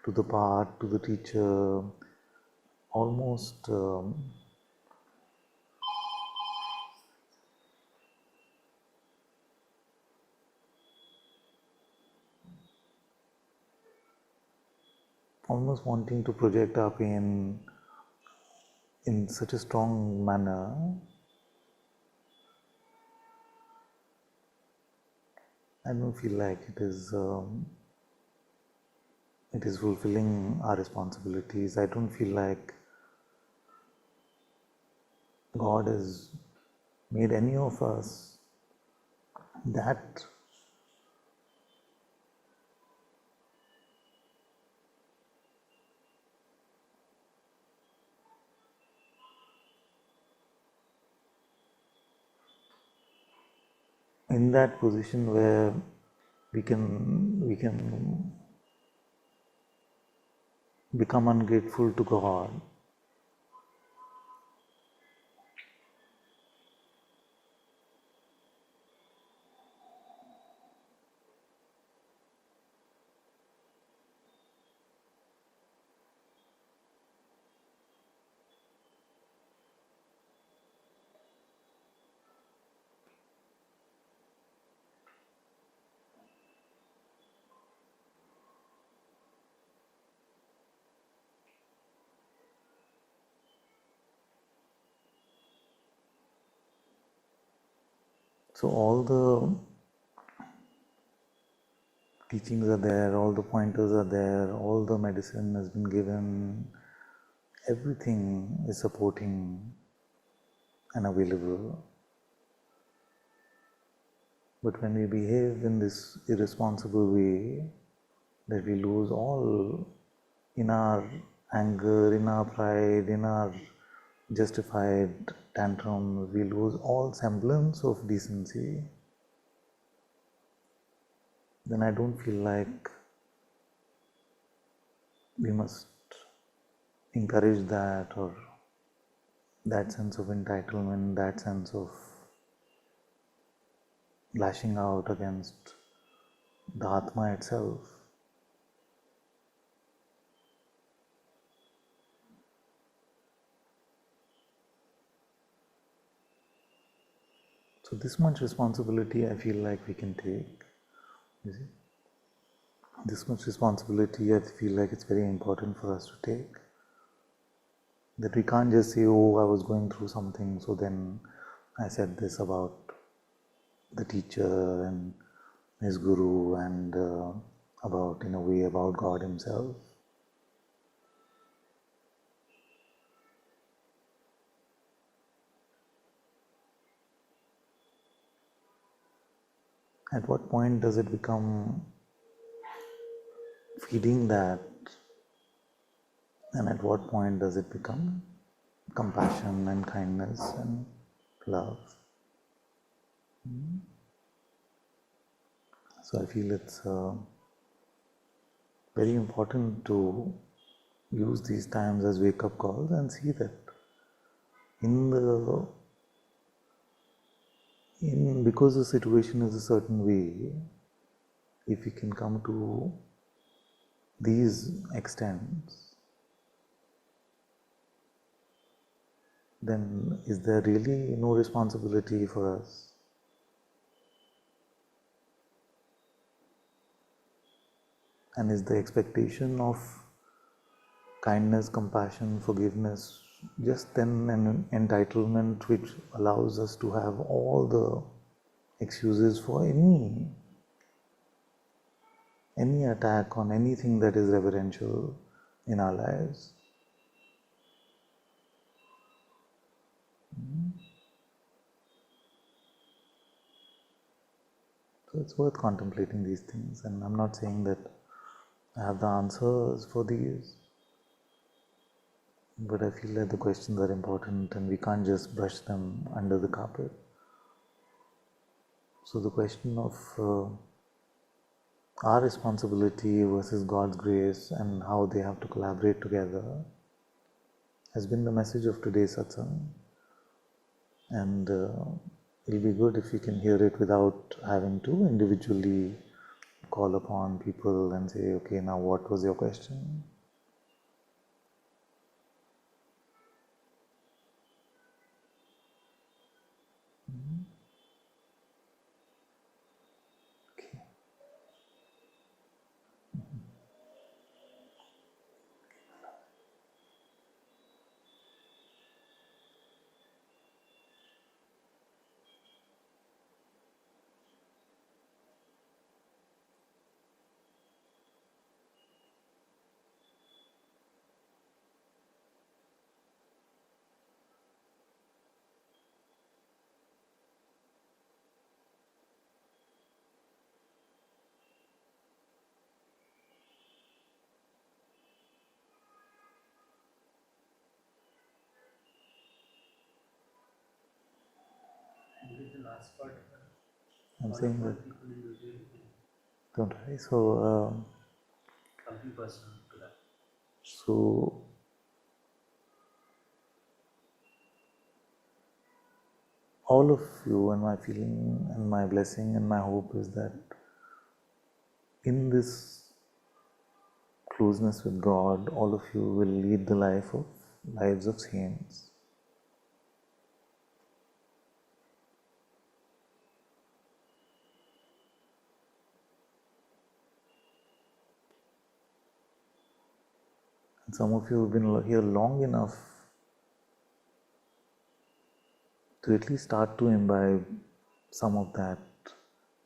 to the path, to the teacher, almost almost wanting to project our pain in such a strong manner. I don't feel like it is fulfilling our responsibilities. I don't feel like God has made any of us that in that position where we can become ungrateful to God. So all the teachings are there, all the pointers are there, all the medicine has been given, everything is supporting and available. But when we behave in this irresponsible way, that we lose all in our anger, in our pride, in our justified tantrums, we lose all semblance of decency, then I don't feel like we must encourage that, or that sense of entitlement, that sense of lashing out against the Atma itself. So this much responsibility I feel like we can take, you see. This much responsibility I feel like it's very important for us to take. That we can't just say, oh, I was going through something, so then I said this about the teacher and his guru and about, in a way, about God himself. At what point does it become feeding that, and at what point does it become compassion and kindness and love? So I feel it's very important to use these times as wake-up calls and see that because the situation is a certain way, if we can come to these extents, then is there really no responsibility for us? And is the expectation of kindness, compassion, forgiveness just then an entitlement which allows us to have all the excuses for any attack on anything that is reverential in our lives? So it's worth contemplating these things, and I'm not saying that I have the answers for these, but I feel that the questions are important and we can't just brush them under the carpet. So the question of our responsibility versus God's grace and how they have to collaborate together has been the message of today's satsang. And it'll be good if you can hear it without having to individually call upon people and say, okay, now what was your question? Okay. last part of it. I'm All saying of that, people individually. don't worry. Something personal to that. So all of you, and my feeling and my blessing and my hope is that in this closeness with God, all of you will lead the lives of saints. And some of you have been here long enough to at least start to imbibe some of that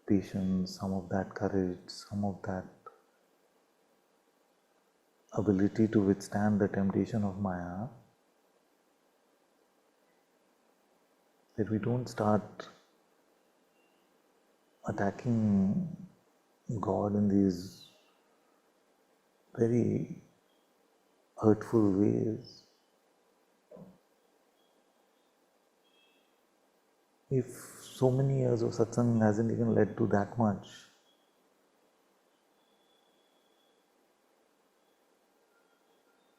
patience, some of that courage, some of that ability to withstand the temptation of Maya, that we don't start attacking God in these very hurtful ways. If so many years of satsang hasn't even led to that much,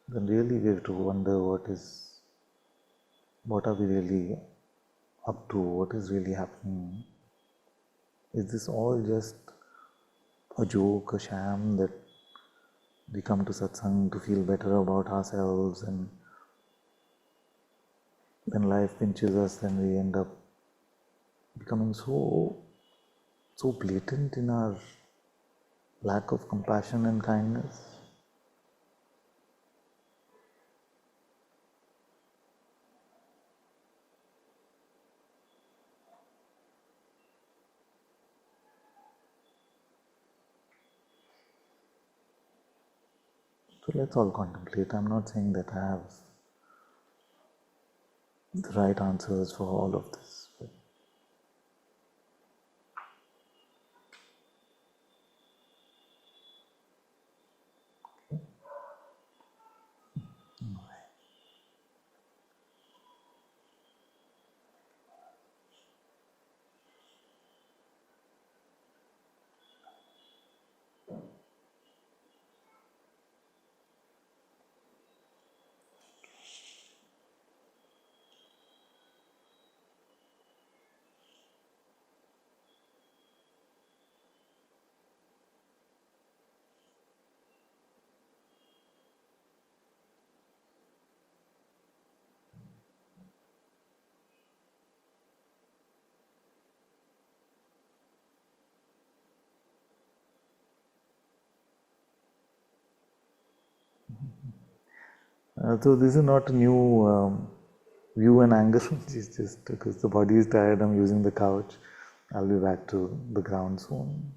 then really we have to wonder what are we really up to, what is really happening. Is this all just a joke, a sham, that we come to satsang to feel better about ourselves, and when life pinches us, then we end up becoming so blatant in our lack of compassion and kindness? So let's all contemplate. I'm not saying that I have the right answers for all of this. But so this is not a new view and angle. It's just because the body is tired, I'm using the couch. I'll be back to the ground soon.